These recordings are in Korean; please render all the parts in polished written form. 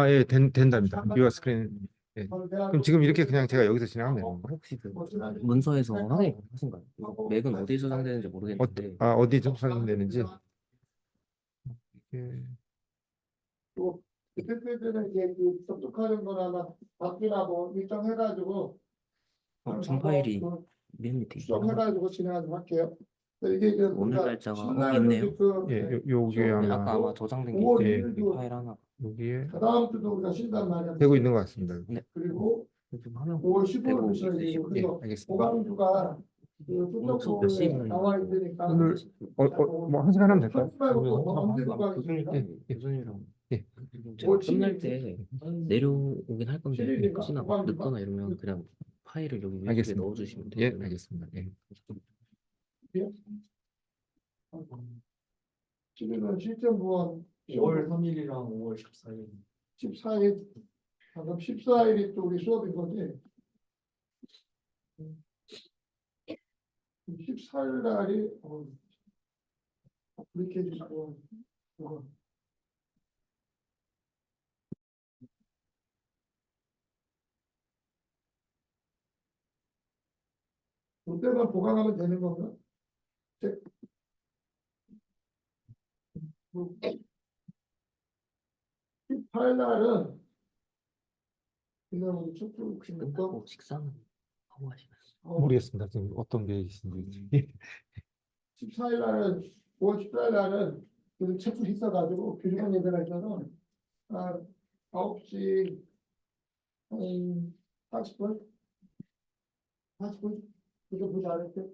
예, 된답니다. 유아 스크린. 예. 그럼 지금 이렇게 그냥 제가 여기서 진행하면 되는 건가요? 혹시 그 문서에서 확인 하신가요? 이거 맥은 어디 저장되는지 모르겠는데 어디 접수되는지. 예. 또 그때는 이제 그 접촉하는 거나 막 바뀌나 뭐 일정해가지고 준 파일이 그 맨 밑에 있네요. 수정해가지고 진행하도록 할게요. 이게 이제 오늘 우리가 날짜가 여기 있네요. 예, 여기 네, 아마 아까 아마 저장된 게 5월 있어요. 예. 여기 1일도 파일 하나. 여기에 다음 주도 우리가 쉰단 말이야. 되고 있는 것 같습니다. 네. 그리고 좀 하면 5월 되고 15일도 시작이 되고 있으시고. 예, 그래서 알겠습니다. 보강주가 그 오늘 수업 몇 수첩부에 시간 나와 있으니까 오늘 뭐 한 시간 하면 될까요? 말고 또 언제 교수님, 보강입니까? 교수님이랑 예. 제가 끝날 때 내려오긴 할 건데 칠일인가? 혹시나 막 늦거나 이러면 그냥 파일을 여기 위쪽에 알겠습니다. 넣어주시면 예, 돼요. 알겠습니다. 예. 지금은 실전부원 5월 3일이랑 5월 14일. 14일 방금 14일이 또 우리 수업인 거지. 14일 날이 그렇게 해주시고 그때만 보강하면 되는 건가? 18일 날은 그냥 우리 첫 혹시 끝나고 식사는 하고 하시나요? 모르겠습니다. 지금 어떤 게 있는지. 14일 날은 5월 14일 날은 그 책도 있어가지고 교직원 예배가 있어서 9시 한 40분? 40분? 그거 보지 않을게.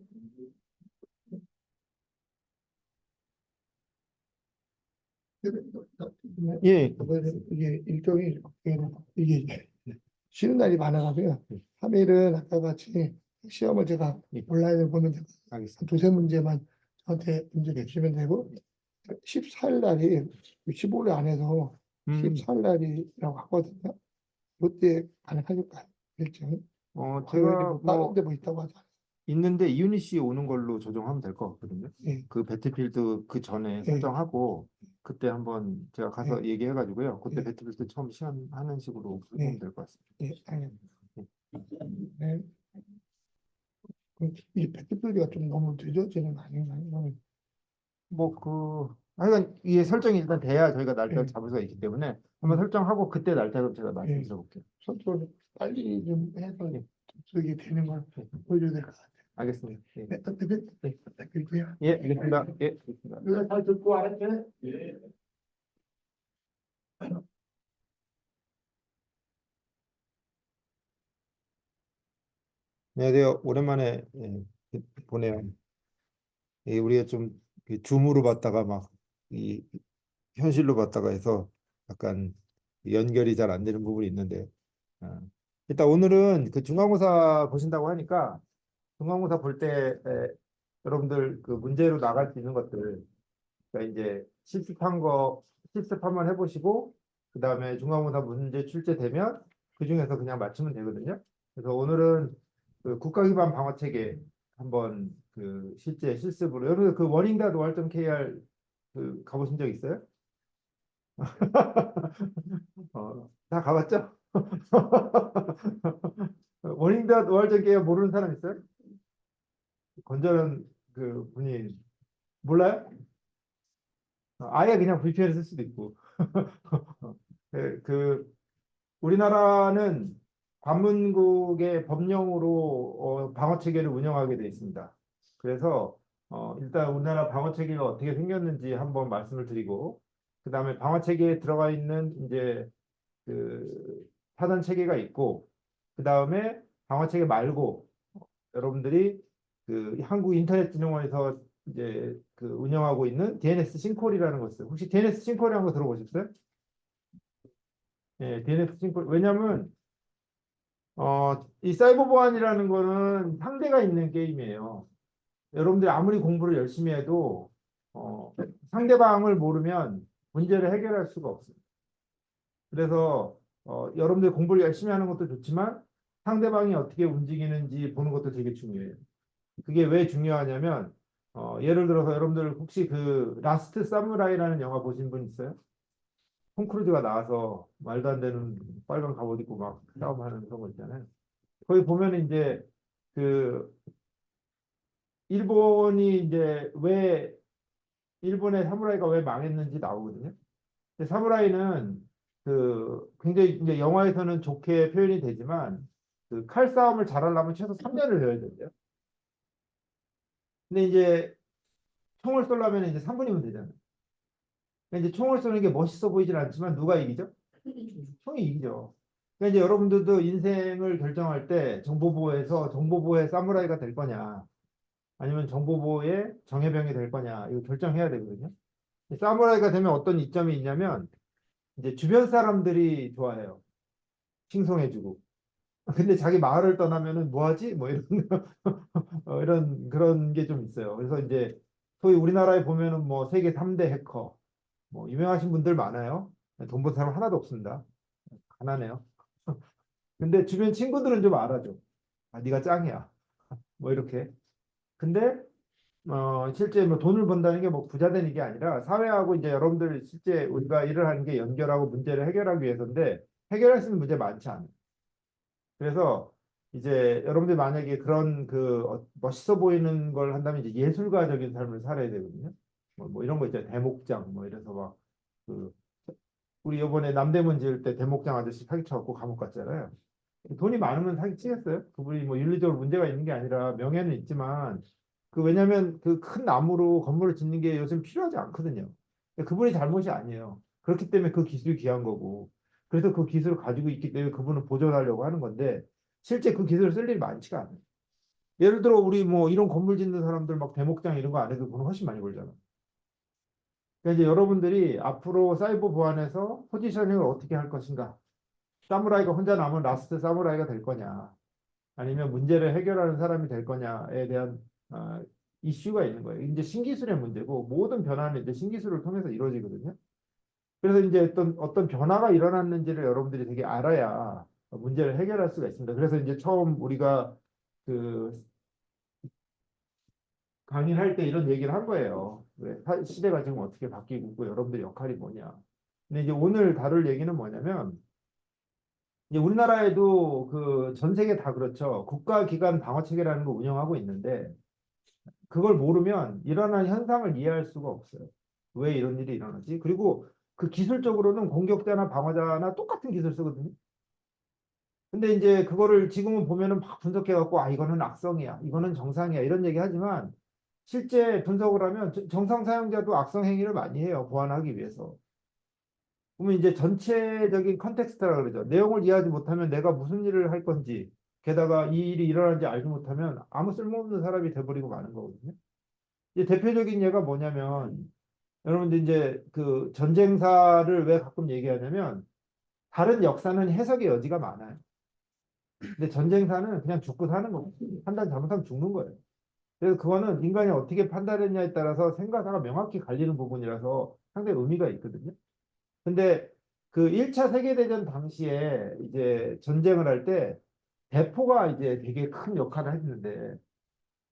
예. 이게 일정이 이게 쉬는 날이 많아가지고요. 3일은 아까 같이 시험을 제가 온라인을 보면 알겠습니다. 두세 문제만 저한테 문제 내주시면 되고 14일 날이 15일 안에서 14일 날이라고 하거든요. 그때 가능하실까요? 일정이? 제가 다른 데뭐 있다고 하지 않아요? 있는데 이윤희 씨 오는 걸로 조정하면 될 것 같거든요. 예. 그 배틀필드 그 전에 설정하고 그때 한번 제가 가서 얘기해가지고요. 그때 예. 배틀필드 처음 시연하는 식으로 예. 하면 될 것 같습니다. 예, 알겠습니다. 네. 그럼 이 배틀필드가 좀 너무 늦어지는 거 아닌가요? 하여간 이게 설정이 일단 돼야 저희가 날짜를 예. 잡을 수가 있기 때문에 한번 설정하고 그때 날짜를 제가 예. 말씀드려볼게요. 선수를 빨리 좀 해서 저기 되는 걸 보여줘야 될 것 같아요. 알겠습니다. 예. 네, 대표님. 네. 그리고요. 예, 알겠습니다. 예, 알겠습니다. 내가 잘 듣고 알았지? 예. 안녕하세요. 오랜만에 보네요. 우리가 좀 줌으로 봤다가 막 이 현실로 봤다가 해서 약간 연결이 잘 안 되는 부분이 있는데 일단 오늘은 그 중간고사 보신다고 하니까 중간고사 볼 때 여러분들 그 문제로 나갈 수 있는 것들 그러니까 이제 실습 한번 해보시고 그 다음에 중간고사 문제 출제되면 그 중에서 그냥 맞추면 되거든요. 그래서 오늘은 그 국가기반 방어체계 한번 그 실제 실습으로 여러분 그 워닝다 노활점 KR 그 가보신 적 있어요? 다 가봤죠? 워닝다 노활점 KR 모르는 사람 있어요? 건전한 그 분이 몰라요? 아예 그냥 VPN을 쓸 수도 있고. 그 우리나라는 관문국의 법령으로 방어 체계를 운영하게 돼 있습니다. 그래서 일단 우리나라 방어 체계가 어떻게 생겼는지 한번 말씀을 드리고 그다음에 방어 체계에 들어가 있는 이제 그 사전 체계가 있고 그다음에 방어 체계 말고 여러분들이 그 한국인터넷진흥원에서 이제 그 운영하고 있는 DNS 싱콜이라는 것을 혹시 DNS 싱콜이라는 거 들어보셨어요? 예, DNS 싱콜 왜냐하면 이 사이버 보안이라는 거는 상대가 있는 게임이에요. 여러분들이 아무리 공부를 열심히 해도 상대방을 모르면 문제를 해결할 수가 없어요. 그래서 여러분들이 공부를 열심히 하는 것도 좋지만 상대방이 어떻게 움직이는지 보는 것도 되게 중요해요. 그게 왜 중요하냐면 예를 들어서 여러분들 혹시 그 라스트 사무라이라는 영화 보신 분 있어요? 톰 크루즈가 나와서 말도 안 되는 빨간 갑옷 입고 막 싸움하는 그런 거 있잖아요. 거기 보면 이제 그 일본이 이제 왜 일본의 사무라이가 왜 망했는지 나오거든요. 근데 사무라이는 그 굉장히 이제 영화에서는 좋게 표현이 되지만 그 칼싸움을 잘하려면 최소 3년을 배워야 된대요. 근데 이제 총을 쏘려면 이제 3분이면 되잖아요. 그러니까 이제 총을 쏘는 게 멋있어 보이진 않지만 누가 이기죠? 총이 이기죠. 그러니까 이제 여러분들도 인생을 결정할 때 정보보호에서 정보보호의 사무라이가 될 거냐 아니면 정보보호의 정예병이 될 거냐 이거 결정해야 되거든요. 사무라이가 되면 어떤 이점이 있냐면 이제 주변 사람들이 좋아해요. 칭송해주고. 근데 자기 마을을 떠나면은 뭐 하지? 뭐 이런 이런 그런 게 좀 있어요. 그래서 이제 소위 우리나라에 보면은 뭐 세계 3대 해커 뭐 유명하신 분들 많아요. 돈 번 사람 하나도 없습니다. 가난해요. 근데 주변 친구들은 좀 알아줘. 아, 네가 짱이야. 뭐 이렇게. 근데 실제 뭐 돈을 번다는 게 뭐 부자 되는 게 아니라 사회하고 이제 여러분들 실제 우리가 일을 하는 게 연결하고 문제를 해결하기 위해서인데 해결할 수 있는 문제 많지 않아요. 그래서 이제 여러분들 만약에 그런 그 멋있어 보이는 걸 한다면 이제 예술가적인 삶을 살아야 되거든요. 뭐 이런 거 있잖아요. 대목장 뭐 이래서 막 그 우리 이번에 남대문 지을 때 대목장 아저씨 사기쳐갖고 감옥 갔잖아요. 돈이 많으면 사기치겠어요? 그분이 뭐 윤리적으로 문제가 있는 게 아니라 명예는 있지만 그 왜냐하면 그 큰 나무로 건물을 짓는 게 요즘 필요하지 않거든요. 그분이 잘못이 아니에요. 그렇기 때문에 그 기술이 귀한 거고 그래서 그 기술을 가지고 있기 때문에 그분은 보존하려고 하는 건데 실제 그 기술을 쓸 일이 많지가 않아요. 예를 들어 우리 뭐 이런 건물 짓는 사람들 막 대목장 이런 거 안 해도 그분 훨씬 많이 벌잖아. 그러니까 이제 여러분들이 앞으로 사이버 보안에서 포지셔닝을 어떻게 할 것인가? 사무라이가 혼자 남은 라스트 사무라이가 될 거냐? 아니면 문제를 해결하는 사람이 될 거냐에 대한 어, 이슈가 있는 거예요. 이제 신기술의 문제고 모든 변화는 이제 신기술을 통해서 이루어지거든요. 그래서 이제 어떤 변화가 일어났는지를 여러분들이 되게 알아야 문제를 해결할 수가 있습니다. 그래서 이제 처음 우리가 그 강의를 할 때 이런 얘기를 한 거예요. 왜 시대가 지금 어떻게 바뀌고 있고 여러분들의 역할이 뭐냐. 근데 이제 오늘 다룰 얘기는 뭐냐면 이제 우리나라에도 그 전 세계 다 그렇죠. 국가기관 방어체계라는 거 운영하고 있는데 그걸 모르면 일어나는 현상을 이해할 수가 없어요. 왜 이런 일이 일어나지? 그리고 그 기술적으로는 공격자나 방어자나 똑같은 기술 쓰거든요. 근데 이제 그거를 지금은 보면은 막 분석해갖고 아 이거는 악성이야, 이거는 정상이야 이런 얘기 하지만 실제 분석을 하면 정상 사용자도 악성 행위를 많이 해요. 보완하기 위해서. 그러면 이제 전체적인 컨텍스트라 그러죠. 내용을 이해하지 못하면 내가 무슨 일을 할 건지, 게다가 이 일이 일어나는지 알지 못하면 아무 쓸모없는 사람이 돼버리고 마는 거거든요. 이제 대표적인 예가 뭐냐면, 여러분들 이제 그 전쟁사를 왜 가끔 얘기하냐면, 다른 역사는 해석의 여지가 많아요. 근데 전쟁사는 그냥 죽고 사는 거고, 판단 잘못하면 죽는 거예요. 그래서 그거는 인간이 어떻게 판단했냐에 따라서 생각하가 명확히 갈리는 부분이라서 상당히 의미가 있거든요. 근데 그 1차 세계대전 당시에 이제 전쟁을 할 때 대포가 이제 되게 큰 역할을 했는데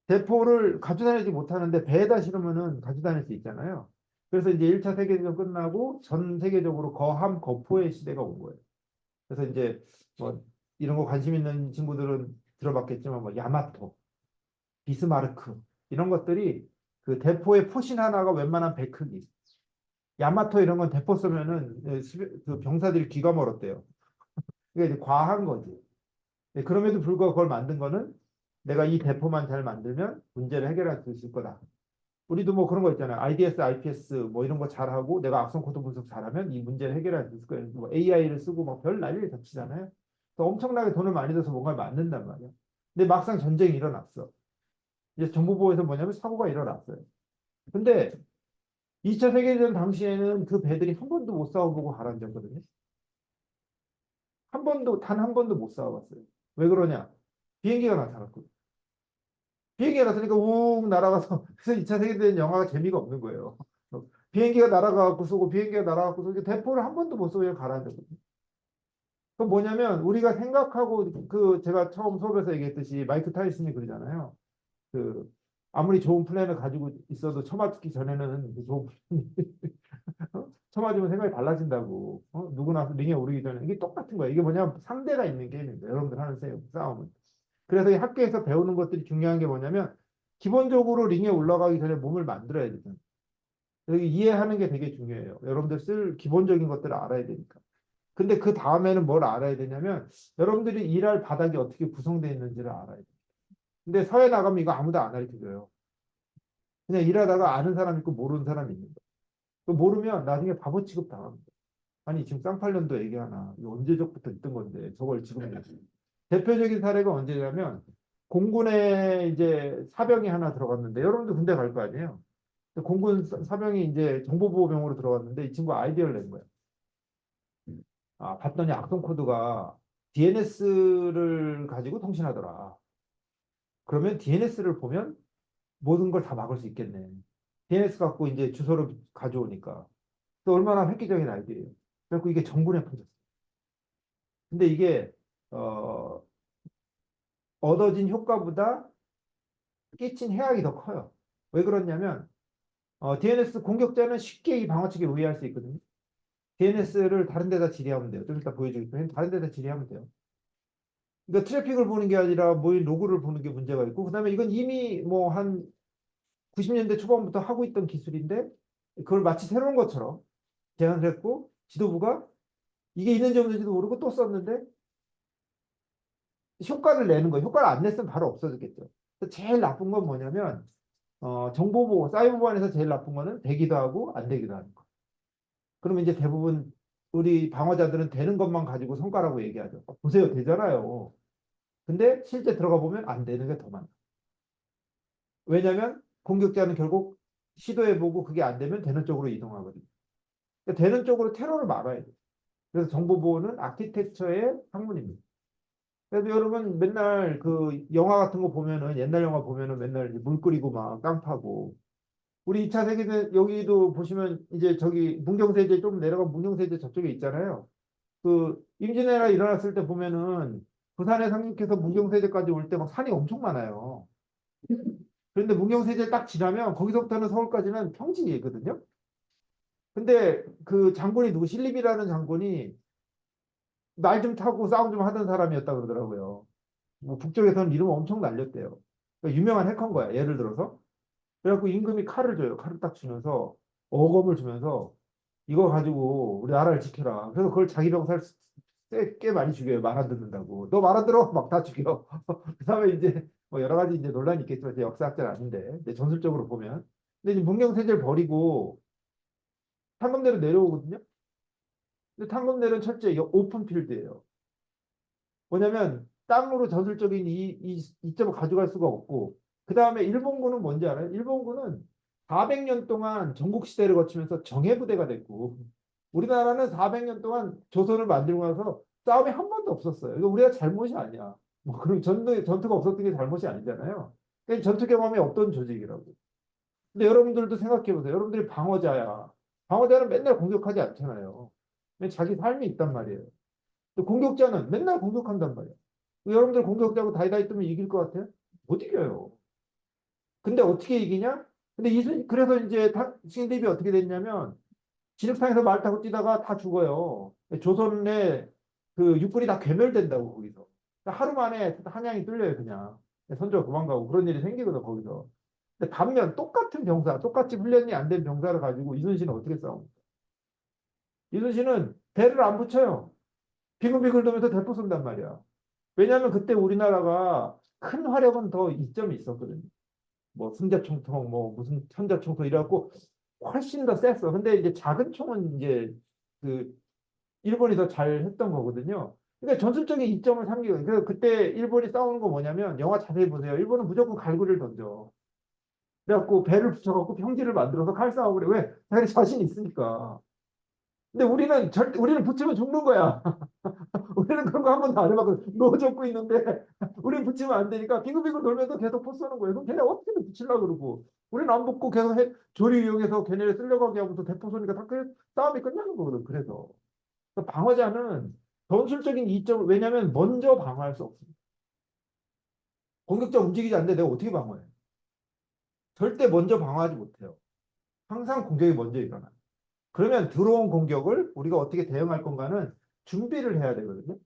대포를 가지고 다니지 못하는데 배에다 실으면은 가지고 다닐 수 있잖아요. 그래서 이제 1차 세계대전 끝나고 전 세계적으로 거함 거포의 시대가 온 거예요. 그래서 이제 뭐 이런 거 관심 있는 친구들은 들어봤겠지만 뭐 야마토, 비스마르크 이런 것들이 그 대포의 포신 하나가 웬만한 배 크기. 야마토 이런 건 대포 쏘면은 그 병사들이 귀가 멀었대요. 이게 이제 과한 거지. 네, 그럼에도 불구하고 그걸 만든 거는 내가 이 대포만 잘 만들면 문제를 해결할 수 있을 거다. 우리도 뭐 그런 거 있잖아요. IDS, IPS 뭐 이런 거 잘하고 내가 악성 코드 분석 잘하면 이 문제를 해결할 수 있을 거예요. 뭐 AI를 쓰고 막 별 난리를 겹치잖아요. 또 엄청나게 돈을 많이 들여서 뭔가를 만든단 말이야. 근데 막상 전쟁이 일어났어. 이제 정보보호에서 뭐냐면 사고가 일어났어요. 근데 2차 세계대전 당시에는 그 배들이 한 번도 못 싸워보고 가라앉았거든요. 한 번도, 단 한 번도 못 싸워봤어요. 왜 그러냐? 비행기가 나타났고. 비행기가 나타나니까 욱 날아가서, 그래서 2차 세계대전 영화가 재미가 없는 거예요. 비행기가 날아가고 쏘고, 비행기가 날아가고 쏘고, 대포를 한 번도 못 쏘고 그냥 가라앉았거든요. 그건 뭐냐면, 우리가 생각하고, 그, 제가 처음 수업에서 얘기했듯이, 마이크 타이슨이 그러잖아요. 그, 아무리 좋은 플랜을 가지고 있어도 처맞기 전에는 그 좋은 플랜이 쳐맞으면 생각이 달라진다고. 누구나 링에 오르기 전에 이게 똑같은 거예요. 이게 뭐냐면 상대가 있는 게임입니다. 여러분들 하는 싸움은. 그래서 이 학교에서 배우는 것들이 중요한 게 뭐냐면 기본적으로 링에 올라가기 전에 몸을 만들어야 되잖아요. 여기 이해하는 게 되게 중요해요. 여러분들 쓸 기본적인 것들을 알아야 되니까. 근데 그 다음에는 뭘 알아야 되냐면 여러분들이 일할 바닥이 어떻게 구성되어 있는지를 알아야 돼요. 근데 사회 나가면 이거 아무도 안 가르쳐줘요. 그냥 일하다가 아는 사람 있고 모르는 사람이 있는 거예요. 모르면 나중에 바보 취급 당합니다. 아니 지금 쌍팔년도 얘기하나 이거 언제적부터 있던 건데 저걸 지금 대표적인 사례가 언제냐면 공군에 이제 사병이 하나 들어갔는데 여러분도 군대 갈 거 아니에요. 공군 사병이 이제 정보보호병으로 들어갔는데 이 친구 아이디어를 낸 거야. 봤더니 악성 코드가 DNS를 가지고 통신하더라. 그러면 DNS를 보면 모든 걸 다 막을 수 있겠네. DNS 갖고 이제 주소를 가져오니까. 또 얼마나 획기적인 아이디어예요. 그래서 이게 정군에 퍼졌어요. 근데 이게 얻어진 효과보다 끼친 해악이 더 커요. 왜 그러냐면 DNS 공격자는 쉽게 이 방어책에 우회할 수 있거든요. DNS를 다른 데다 지리하면 돼요. 좀 이따 보여주겠지만 다른 데다 지리하면 돼요. 그러니까 트래픽을 보는 게 아니라 모인 로그를 보는 게 문제가 있고 그다음에 이건 이미 뭐 한 90년대 초반부터 하고 있던 기술인데 그걸 마치 새로운 것처럼 제안을 했고 지도부가 이게 있는지 없는지도 모르고 또 썼는데 효과를 내는 거예요. 효과를 안 냈으면 바로 없어졌겠죠. 제일 나쁜 건 뭐냐면 정보보호, 사이버 보안에서 제일 나쁜 거는 되기도 하고 안 되기도 하는 거. 그러면 이제 대부분 우리 방어자들은 되는 것만 가지고 성과라고 얘기하죠. 보세요, 되잖아요. 근데 실제 들어가 보면 안 되는 게 더 많아. 왜냐하면 공격자는 결국 시도해보고 그게 안 되면 되는 쪽으로 이동하거든요. 그러니까 되는 쪽으로 테러를 막아야 돼요. 그래서 정보보호는 아키텍처의 학문입니다. 그래서 여러분 맨날 그 영화 같은 거 보면은 옛날 영화 보면은 맨날 물 끓이고 막 깡파고 우리 2차 세계대전 여기도 보시면 이제 저기 문경세제 좀 내려가 문경세제 저쪽에 있잖아요. 그 임진왜란 일어났을 때 보면은 부산에 상륙해서 문경세제까지 올 때 막 산이 엄청 많아요. 그런데 문경세제를 딱 지나면 거기서부터는 서울까지는 평지거든요. 근데 그 장군이 누구 신림이라는 장군이 말 좀 타고 싸움 좀 하던 사람이었다 그러더라고요. 뭐 북쪽에서는 이름 엄청 날렸대요. 그러니까 유명한 해커인 거야. 예를 들어서. 그래갖고 임금이 칼을 줘요. 칼을 딱 주면서 어검을 주면서 이거 가지고 우리 나라를 지켜라. 그래서 그걸 자기 병사를 꽤 많이 죽여요. 말 안 듣는다고. 너 말 안 들어? 막 다 죽여. 그다음에 이제 뭐 여러 가지 이제 논란이 있겠지만 제 역사학자는 아닌데 근데 전술적으로 보면 근데 이제 문경세제를 버리고 탄검대로 내려오거든요. 근데 탄검대는 철저히 오픈 필드예요. 뭐냐면 땅으로 전술적인 이점을 가져갈 수가 없고 그 다음에 일본군은 뭔지 알아요? 일본군은 400년 동안 전국시대를 거치면서 정예부대가 됐고 우리나라는 400년 동안 조선을 만들고 나서 싸움이 한 번도 없었어요. 이거 우리가 잘못이 아니야. 뭐 그런 전투가 없었던 게 잘못이 아니잖아요. 그러니까 전투 경험이 없던 조직이라고. 근데 여러분들도 생각해 보세요. 여러분들이 방어자야. 방어자는 맨날 공격하지 않잖아요. 자기 삶이 있단 말이에요. 공격자는 맨날 공격한단 말이야. 여러분들 공격자고 다이다이 뜨면 이길 것 같아요? 못 이겨요. 근데 어떻게 이기냐? 근데 그래서 이제 신대비 어떻게 됐냐면 진흙탕에서 말 타고 뛰다가 다 죽어요. 조선의 그 육군이 다 괴멸된다고 거기서. 하루 만에 한양이 뚫려요 그냥. 선조 도망가고 그런 일이 생기거든 거기서. 근데 반면 똑같은 병사, 똑같이 훈련이 안 된 병사를 가지고 이순신은 어떻게 싸웁니까? 이순신은 배를 안 붙여요. 비글비글 돌면서 대포 쏜단 말이야. 왜냐하면 그때 우리나라가 큰 화력은 더 이점이 있었거든요. 뭐 승자총통, 뭐 무슨 천자총통 이래갖고 훨씬 더 셌어. 근데 이제 작은 총은 이제 그 일본이 더 잘했던 거거든요. 그러니까 전술적인 이점을 삼기고 그래서 그때 일본이 싸우는 거 뭐냐면 영화 자세히 보세요. 일본은 무조건 갈고리를 던져. 그래갖고 배를 붙여갖고 평지를 만들어서 칼싸움을 그래. 왜? 자기 자신 있으니까. 근데 우리는 붙이면 죽는 거야. 우리는 그런 거 한 번도 안 해봤거든. 노 접고 있는데 우리는 붙이면 안 되니까 빙글빙글 돌면서 계속 포 쏘는 거예요. 그럼 걔네 어떻게든 붙이려고 그러고 우리는 안 붙고 계속 조리 이용해서 걔네를 쓰려고 하게 하고서 대포 쏘니까 싸움이 끝나는 거거든. 그래서 방어자는 전술적인 이점을 왜냐하면 먼저 방어할 수 없습니다. 공격자 움직이지 않는데 내가 어떻게 방어해? 절대 먼저 방어하지 못해요. 항상 공격이 먼저 일어나요. 그러면 들어온 공격을 우리가 어떻게 대응할 건가는 준비를 해야 되거든요.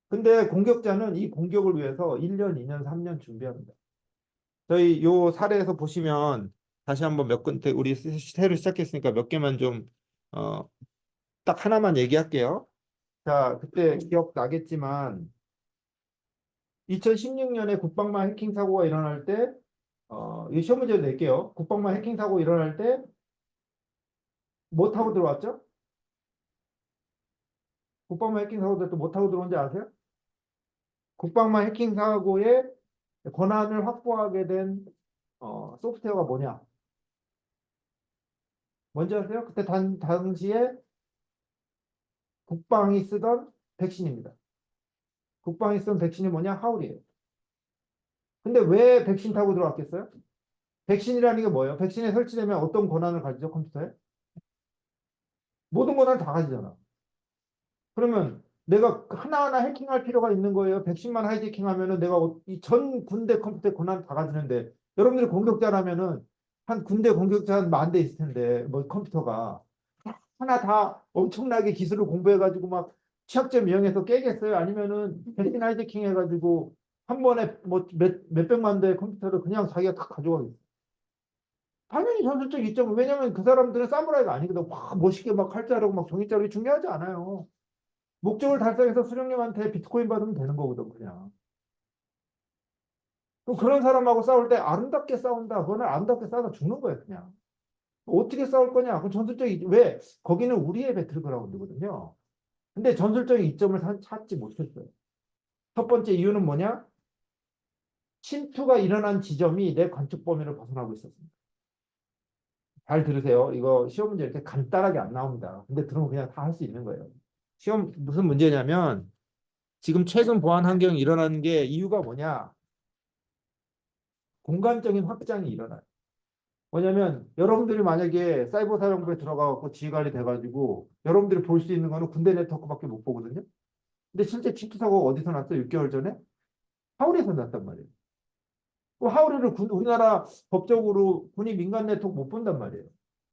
근데 공격자는 이 공격을 위해서 1년, 2년, 3년 준비합니다. 저희 요 사례에서 보시면 다시 한번 몇 군데 우리 새로 시작했으니까 몇 개만 좀 딱 하나만 얘기할게요. 자, 그때 기억나겠지만 2016년에 국방만 해킹 사고가 일어날 때 이 시험 문제를 낼게요. 국방만 해킹 사고 일어날 때 뭐 타고 들어왔죠? 국방만 해킹 사고 때또 뭐 타고 들어온지 아세요? 국방만 해킹 사고의 권한을 확보하게 된 소프트웨어가 뭐냐? 뭔지 아세요? 그때 당시에 국방이 쓰던 백신입니다. 국방이 쓰던 백신이 뭐냐? 하울이에요. 근데 왜 백신 타고 들어왔겠어요? 백신이라는 게 뭐예요? 백신에 설치되면 어떤 권한을 가지죠, 컴퓨터에? 모든 권한을 다 가지잖아. 그러면 내가 하나하나 해킹할 필요가 있는 거예요. 백신만 하이제킹하면은 내가 이 전 군대 컴퓨터에 권한 다 가지는데 여러분들이 공격자라면은 한 군대 공격자 한 10,000대 있을 텐데 뭐 컴퓨터가 하나 다 엄청나게 기술을 공부해가지고 막 취약점 이용해서 깨겠어요? 아니면은 백신 하이제킹 해가지고 한 번에 뭐 몇백만 대의 컴퓨터를 그냥 자기가 다 가져가겠어요? 당연히 전술적 이점은 왜냐면 그 사람들은 사무라이가 아니거든. 막 멋있게 막 칼 자르고 막 종이 자르기 중요하지 않아요. 목적을 달성해서 수령님한테 비트코인 받으면 되는 거거든, 그냥. 그럼 그런 사람하고 싸울 때 아름답게 싸운다. 그거는 아름답게 싸우다 죽는 거예요, 그냥. 어떻게 싸울 거냐? 그 전술적인, 왜? 거기는 우리의 배틀그라운드거든요. 근데 전술적인 이점을 찾지 못했어요. 첫 번째 이유는 뭐냐? 침투가 일어난 지점이 내 관측 범위를 벗어나고 있었습니다. 잘 들으세요. 이거 시험 문제 이렇게 간단하게 안 나옵니다. 근데 들으면 그냥 다 할 수 있는 거예요. 시험 무슨 문제냐면 지금 최근 보안 환경이 일어나는 게 이유가 뭐냐? 공간적인 확장이 일어나요. 뭐냐면 여러분들이 만약에 사이버 사령부에 들어가고 지휘관이 돼가지고 여러분들이 볼 수 있는 거는 군대 네트워크밖에 못 보거든요. 근데 실제 침투 사고가 어디서 났어? 6개월 전에 하울에서 났단 말이에요. 그 하울을 우리나라 법적으로 군이 민간 네트워크 못 본단 말이에요.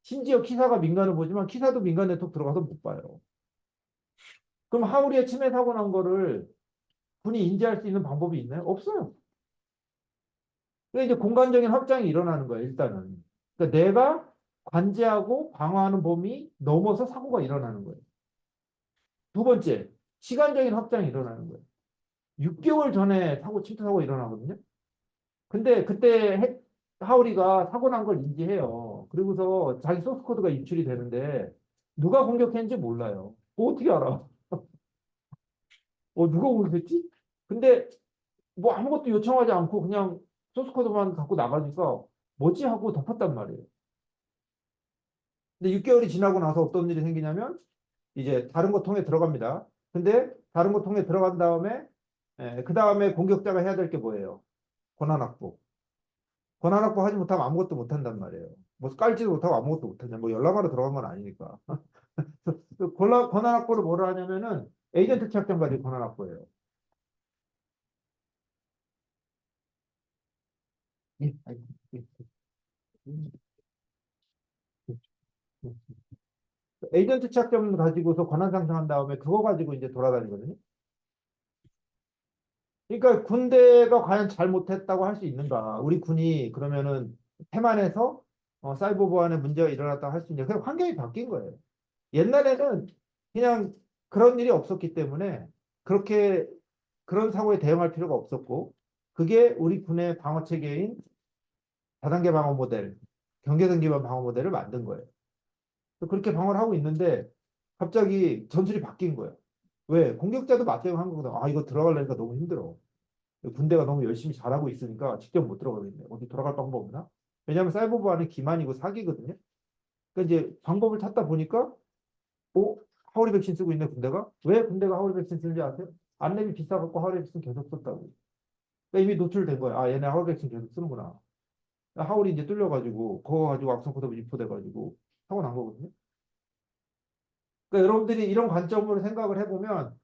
심지어 키사가 민간을 보지만 키사도 민간 네트워크 들어가서 못 봐요. 그럼 하울의 침해 사고 난 거를 군이 인지할 수 있는 방법이 있나요? 없어요. 그러니까 이제 공간적인 확장이 일어나는 거예요, 일단은. 그러니까 내가 관제하고 방어하는 범위 넘어서 사고가 일어나는 거예요. 두 번째, 시간적인 확장이 일어나는 거예요. 6개월 전에 침투 사고 일어나거든요. 근데 그때 하울이가 사고 난 걸 인지해요. 그리고서 자기 소스 코드가 유출이 되는데 누가 공격했는지 몰라요. 어떻게 알아? 누가 공격했지? 근데 뭐 아무것도 요청하지 않고 그냥 소스 코드만 갖고 나가니까 뭐지 하고 덮었단 말이에요. 근데 6개월이 지나고 나서 어떤 일이 생기냐면 이제 다른 거 통해 들어갑니다. 근데 다른 거 통해 들어간 다음에 그 다음에 공격자가 해야 될 게 뭐예요? 권한 확보. 권한 확보 하지 못하면 아무것도 못 한단 말이에요. 뭐 깔지도 못하고 아무것도 못 하냐. 뭐 연락하러 들어간 건 아니니까. 권한 확보를 뭐로 하냐면은 에이전트 착정까지 권한 확보예요. 예, 예. 에이전트 착정 가지고서 권한 상정한 다음에 그거 가지고 이제 돌아다니거든요. 그러니까 군대가 과연 잘못했다고 할 수 있는가? 우리 군이 그러면은 태만해서 사이버 보안에 문제가 일어났다고 할 수 있냐? 그냥 환경이 바뀐 거예요. 옛날에는 그냥 그런 일이 없었기 때문에 그렇게 그런 사고에 대응할 필요가 없었고 그게 우리 군의 방어 체계인 다단계 방어 모델, 경계선 기반 방어 모델을 만든 거예요. 그렇게 방어를 하고 있는데 갑자기 전술이 바뀐 거예요. 왜? 공격자도 맞대응 한 거거든. 아, 이거 들어가려니까 너무 힘들어. 군대가 너무 열심히 잘하고 있으니까 직접 못 들어가겠네. 어디 돌아갈 방법 없나? 왜냐하면 사이버 보안은 기만이고 사기거든요. 그러니까 이제 방법을 찾다 보니까 하우리 백신 쓰고 있네 군대가? 왜 군대가 하우리 백신 쓰는지 아세요? 안랩이 비싸갖고 하우리 백신 계속 썼다고. 그러니까 이미 노출된 거야. 아, 얘네 하우리 백신 계속 쓰는구나. 하울이 이제 뚫려가지고 그거 가지고 악성 코드 유포돼가지고 사고 난 거거든요. 그러니까 여러분들이 이런 관점으로 생각을 해보면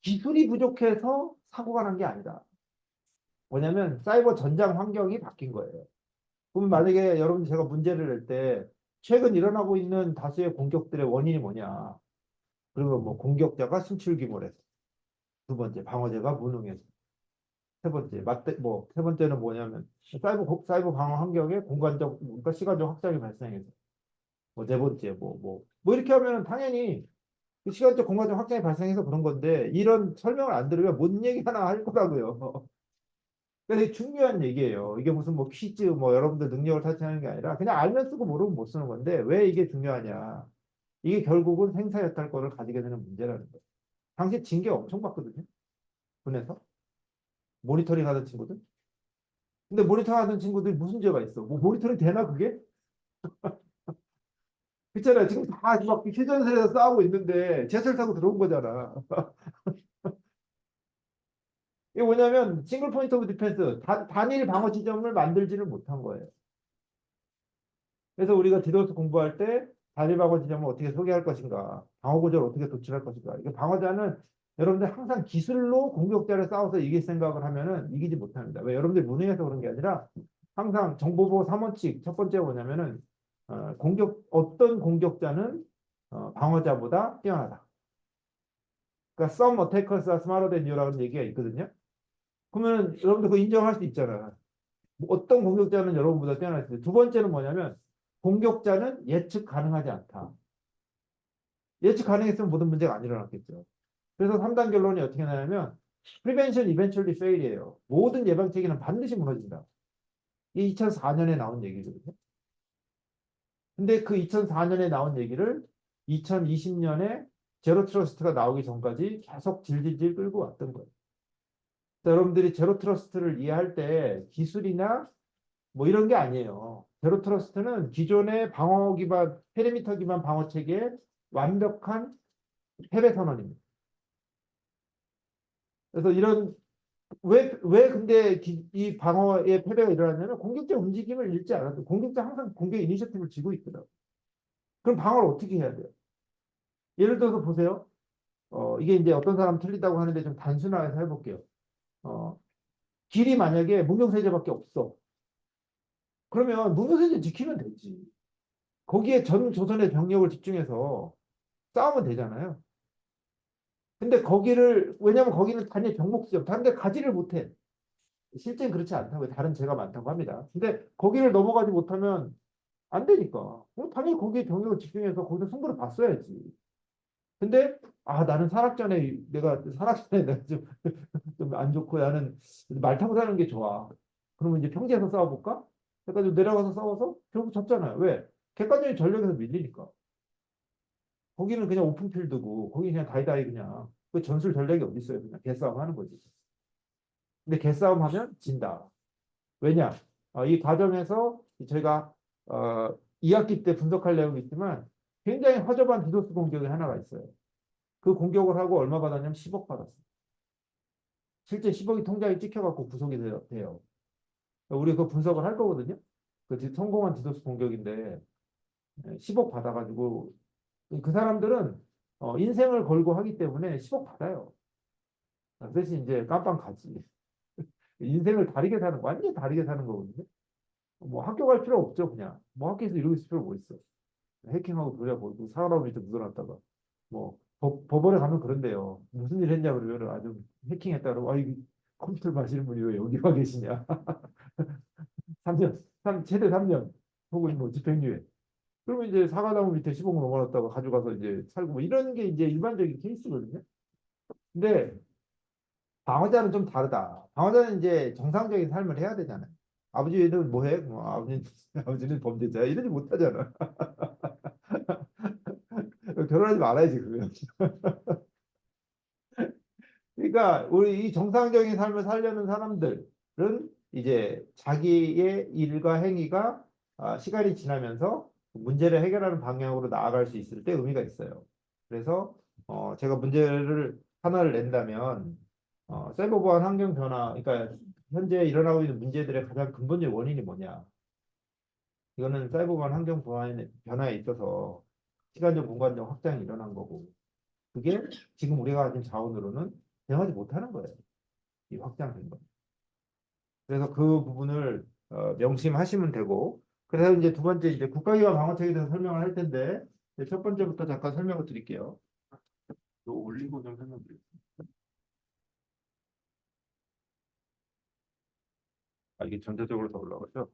기술이 부족해서 사고가 난 게 아니다. 뭐냐면 사이버 전장 환경이 바뀐 거예요. 그럼 만약에 여러분 제가 문제를 낼 때 최근 일어나고 있는 다수의 공격들의 원인이 뭐냐? 그리고 뭐 공격자가 신출귀몰해서, 두 번째 방어제가 무능해서, 세 번째 세 번째는 뭐냐면 사이버 방어 환경에 공간적, 그러니까 시간적 확장이 발생해서, 뭐 네 번째 뭐 이렇게 하면은 당연히 그 시간적 공간적 확장이 발생해서 그런 건데 이런 설명을 안 들으면 뭔 얘기 하나 할 거라고요. 그래서 이게 중요한 얘기예요. 이게 무슨 뭐 퀴즈 뭐 여러분들 능력을 타진하는 게 아니라 그냥 알면 쓰고 모르면 못 쓰는 건데 왜 이게 중요하냐? 이게 결국은 생사여탈권을 가지게 되는 문제라는 거예요. 당시 징계 엄청 받거든요. 군에서 모니터링 하던 친구들. 근데 모니터링 하던 친구들이 무슨 죄가 있어? 뭐 모니터링 되나 그게? 그렇잖아요. 지금 다막 휴전선에서 싸우고 있는데 지하철 타고 들어온 거잖아. 이게 뭐냐면 싱글 포인트 오브 디펜스 단일 방어 지점을 만들지를 못한 거예요. 그래서 우리가 디도스 공부할 때 단일 방어 지점을 어떻게 소개할 것인가, 방어 구조를 어떻게 도출할 것인가. 이게 방어자는 여러분들 항상 기술로 공격자를 싸워서 이길 생각을 하면은 이기지 못합니다. 왜? 여러분들 무능해서 그런 게 아니라 항상 정보보호 3원칙 첫 번째가 뭐냐면은 어떤 공격자는 방어자보다 뛰어나다. 그러니까 some attackers are smarter than you라는 얘기가 있거든요. 그러면 여러분들 그거 인정할 수 있잖아. 뭐 어떤 공격자는 여러분보다 뛰어날 수 있어요. 두 번째는 뭐냐면 공격자는 예측 가능하지 않다. 예측 가능했으면 모든 문제가 안 일어났겠죠. 그래서 3단 결론이 어떻게 나냐면 prevention eventually fail이에요. 모든 예방체계는 반드시 무너진다. 이게 2004년에 나온 얘기거든요. 근데 그 2004년에 나온 얘기를 2020년에 제로 트러스트가 나오기 전까지 계속 질질질 끌고 왔던 거예요. 여러분들이 제로 트러스트를 이해할 때 기술이나 뭐 이런 게 아니에요. 제로 트러스트는 기존의 방어 기반, 페리미터 기반 방어 체계의 완벽한 패배 선언입니다. 그래서 왜 근데 이 방어의 패배가 일어났냐면 공격자 움직임을 잃지 않았어요. 공격자 항상 공격 이니셔티브를 쥐고 있거든. 그럼 방어를 어떻게 해야 돼요? 예를 들어서 보세요. 이게 이제 어떤 사람 틀리다고 하는데 좀 단순화해서 해볼게요. 어, 길이 만약에 문경세제밖에 없어. 그러면 문경세제 지키면 되지. 거기에 전 조선의 병력을 집중해서 싸우면 되잖아요. 근데 왜냐면 거기는 단일 병목지점, 다른 데 가지를 못해. 실제는 그렇지 않다고, 다른 죄가 많다고 합니다. 근데 거기를 넘어가지 못하면 안 되니까. 그럼 당연히 거기에 병력을 집중해서 거기서 승부를 봤어야지. 근데, 나는 산악전에 내가 좀 안 좋고 나는 말 타고 사는 게 좋아. 그러면 이제 평지에서 싸워볼까? 해가지고 내려가서 싸워서 결국 졌잖아요. 왜? 객관적인 전력에서 밀리니까. 거기는 그냥 오픈필드고, 거기 그냥 다이다이 그냥. 그 전술 전략이 어디 있어요? 그냥 개싸움 하는 거지. 근데 개싸움 하면 진다. 왜냐? 이 과정에서 저희가 2학기 때 분석할 내용이 있지만 굉장히 허접한 디도스 공격이 하나가 있어요. 그 공격을 하고 얼마 받았냐면 10억 받았어요. 실제 10억이 통장에 찍혀갖고 구속이 돼요. 우리 그 분석을 할 거거든요. 그 성공한 디도스 공격인데 10억 받아가지고 그 사람들은 인생을 걸고 하기 때문에 10억 받아요. 그 대신 이제 깜빵 가지. 인생을 다르게 사는 거, 완전히 다르게 사는 거거든요. 뭐 학교 갈 필요 없죠, 그냥. 뭐 학교에서 이러고 있을 필요 뭐 있어. 해킹하고 돌려보고 사람 밑에 묻어놨다가 뭐 법원에 가면 그런데요. 무슨 일 했냐 그러면 아주 해킹했다 그러고 이거 컴퓨터를 마시는 분이 왜 여기 와 계시냐. 3년, 최대 3년 혹은 뭐 집행유예. 그러면 이제 사과나무 밑에 10억 넘어놨다가 가져가서 이제 살고 뭐 이런 게 이제 일반적인 케이스거든요. 근데 방어자는 좀 다르다. 방어자는 이제 정상적인 삶을 해야 되잖아요. 아버지는 뭐 해? 아버지는 범죄자야. 이러지 못하잖아. 결혼하지 말아야지, 그러면. 그러니까 우리 이 정상적인 삶을 살려는 사람들은 이제 자기의 일과 행위가 시간이 지나면서 문제를 해결하는 방향으로 나아갈 수 있을 때 의미가 있어요. 그래서 제가 문제를 하나를 낸다면 사이버 보안 환경 변화, 그러니까 현재 일어나고 있는 문제들의 가장 근본적 원인이 뭐냐? 이거는 사이버 보안 환경 변화에 있어서 시간적 공간적 확장이 일어난 거고 그게 지금 우리가 가진 자원으로는 대응하지 못하는 거예요. 이 확장된 거. 그래서 그 부분을 명심하시면 되고 그래서 이제 두 번째 이제 국가기관 방어책에 대해서 설명을 할 텐데 이제 첫 번째부터 잠깐 설명을 드릴게요. 또 올리고 좀 설명드릴게요. 아, 이게 전체적으로 다 올라가죠?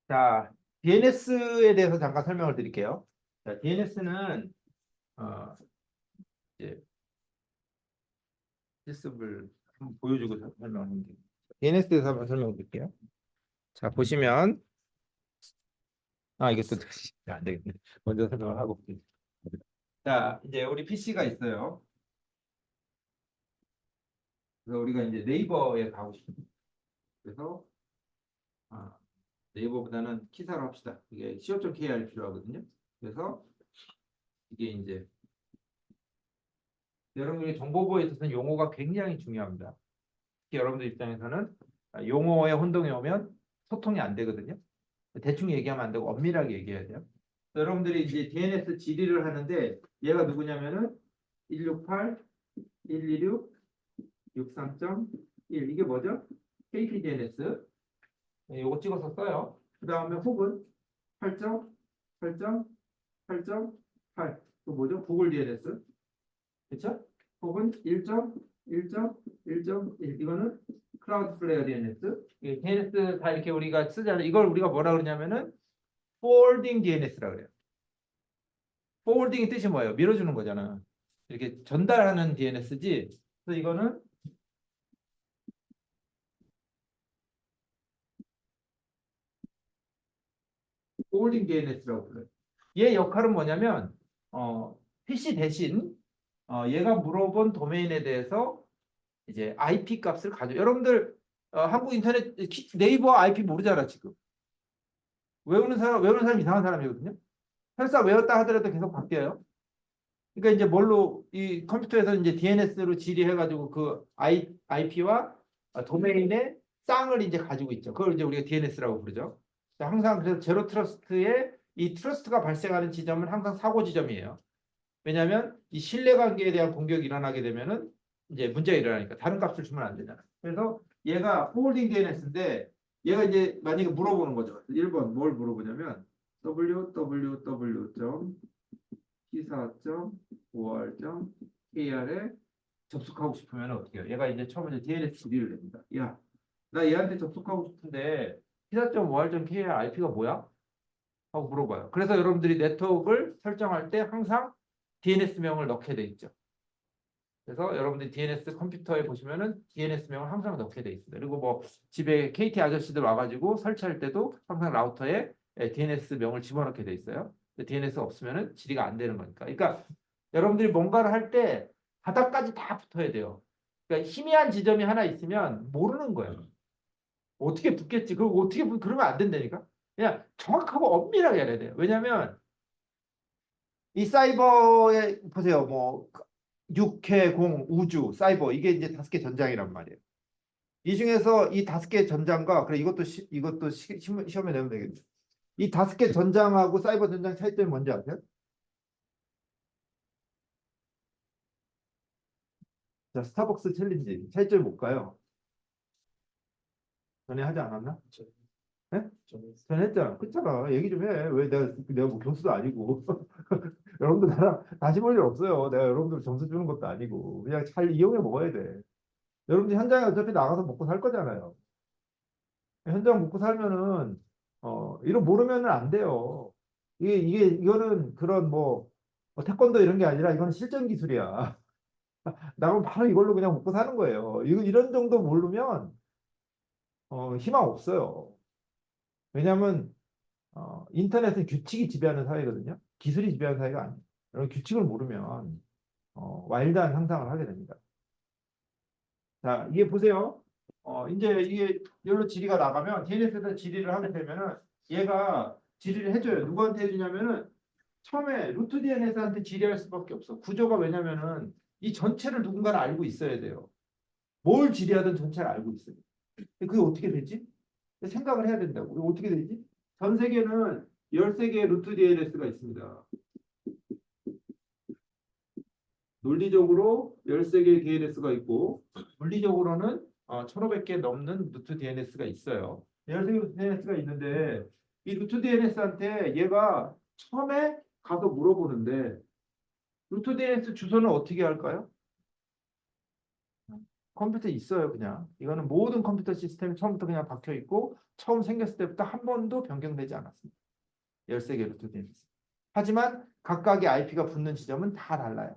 자, DNS에 대해서 잠깐 설명을 드릴게요. 자, DNS는 이제 실습을 한번 보여주고 설명하는 게 DNS에 대해서 한번 설명드릴게요. 자, 보시면 이게 또 안 되겠네. 먼저 설명을 하고. 자, 이제 우리 PC가 있어요. 그래서 우리가 이제 네이버에 가고 싶습니다. 그래서 네이버보다는 키사로 합시다. 이게 co.kr이 필요하거든요. 그래서 이게 이제 여러분의 정보보호에 있어서는 용어가 굉장히 중요합니다. 특히 여러분들 입장에서는 용어에 혼동이 오면 소통이 안 되거든요. 대충 얘기하면 안 되고 엄밀하게 얘기해야 돼요. 여러분들이 이제 DNS 질의를 하는데 얘가 누구냐면은 168, 126, 63.1 이게 뭐죠? KT DNS. 이거 찍어서 써요. 그 다음에 혹은 8.8.8.8 또 뭐죠? 구글 DNS. 그렇죠? 혹은 1.1.1.1 이거는 클라우드플레어 DNS. DNS 다 이렇게 우리가 쓰잖아요. 이걸 우리가 뭐라 그러냐면은 forwarding DNS라고 그래요. forwarding의 뜻이 뭐예요? 밀어주는 거잖아. 이렇게 전달하는 DNS지. 그래서 이거는 forwarding DNS라고 불러요. 얘 역할은 뭐냐면 PC 대신 얘가 물어본 도메인에 대해서 이제 IP 값을 여러분들 한국 인터넷 네이버 IP 모르잖아 지금. 외우는 사람 이상한 사람이거든요. 설사 외웠다 하더라도 계속 바뀌어요. 그러니까 이제 뭘로 이 컴퓨터에서 이제 DNS로 질의해가지고 그 IP와 도메인의 쌍을 이제 가지고 있죠. 그걸 이제 우리가 DNS라고 부르죠. 항상 그래서 제로 트러스트에 이 트러스트가 발생하는 지점은 항상 사고 지점이에요. 왜냐하면 이 신뢰관계에 대한 공격이 일어나게 되면은 이제 문제가 일어나니까 다른 값을 주면 안 되잖아. 그래서 얘가 포홀딩 DNS인데 얘가 이제 만약에 물어보는 거죠. 1번 뭘 물어보냐면 www.기사.5r.kr에 접속하고 싶으면 어떻게 해요? 얘가 이제 처음에 DNS 질의를 냅니다. 야, 나 얘한테 접속하고 싶은데 기사.5r.kr IP가 뭐야? 하고 물어봐요. 그래서 여러분들이 네트워크를 설정할 때 항상 DNS명을 넣게 돼 있죠. 그래서 여러분들이 DNS 컴퓨터에 보시면은 DNS명을 항상 넣게 돼 있습니다. 그리고 뭐 집에 KT 아저씨들 와가지고 설치할 때도 항상 라우터에 DNS명을 집어넣게 돼 있어요. DNS 없으면은 질의가 안 되는 거니까. 그러니까 여러분들이 뭔가를 할 때 바닥까지 다 붙어야 돼요. 그러니까 희미한 지점이 하나 있으면 모르는 거예요. 어떻게 붙겠지? 그리고 그러면 안 된다니까. 그냥 정확하고 엄밀하게 해야 돼요. 왜냐하면 이 사이버에 보세요. 뭐 육해, 공, 우주, 사이버 이게 이제 5개 전장이란 말이에요. 이 중에서 이 5개 전장과 그래 이것도 시험에 내면 되겠죠. 이 5개 전장하고 사이버 전장 차이점이 뭔지 아세요? 자, 스타벅스 챌린지 차이점이 뭘까요? 전에 하지 않았나? 네? 전에 했잖아. 그렇잖아. 얘기 좀 해. 왜 내가 뭐 교수도 아니고. 여러분들 나랑 다시 볼 일 없어요. 내가 여러분들 점수 주는 것도 아니고. 그냥 잘 이용해 먹어야 돼. 여러분들 현장에 어차피 나가서 먹고 살 거잖아요. 현장 먹고 살면은 이거 모르면은 안 돼요. 이거는 그런 뭐 태권도 이런 게 아니라 이건 실전 기술이야. 나면 바로 이걸로 그냥 먹고 사는 거예요. 이런 정도 모르면 희망 없어요. 왜냐하면 인터넷은 규칙이 지배하는 사회거든요. 기술이 지배하는 사회가 아니에요. 여러분 규칙을 모르면 와일드한 상상을 하게 됩니다. 자, 이게 보세요. 이제 이게 열로 질의가 나가면 DNS에서 질의를 하게 되면은 얘가 질의를 해줘요. 누구한테 해주냐면은 처음에 루트 DNS한테 질의할 수밖에 없어. 구조가 왜냐면은 이 전체를 누군가는 알고 있어야 돼요. 뭘 질의하든 전체를 알고 있어요. 그게 어떻게 되지? 생각을 해야 된다고. 이거 어떻게 되지? 전 세계는 13개의 루트 DNS가 있습니다. 논리적으로 13개의 DNS가 있고 물리적으로는 1500개 넘는 루트 DNS가 있어요. 13개 루트 DNS가 있는데 이 루트 DNS한테 얘가 처음에 가서 물어보는데 루트 DNS 주소는 어떻게 할까요? 컴퓨터에 있어요, 그냥. 이거는 모든 컴퓨터 시스템이 처음부터 그냥 박혀 있고 처음 생겼을 때부터 한 번도 변경되지 않았습니다. 13개 루트 DNS. 하지만 각각의 IP가 붙는 지점은 다 달라요.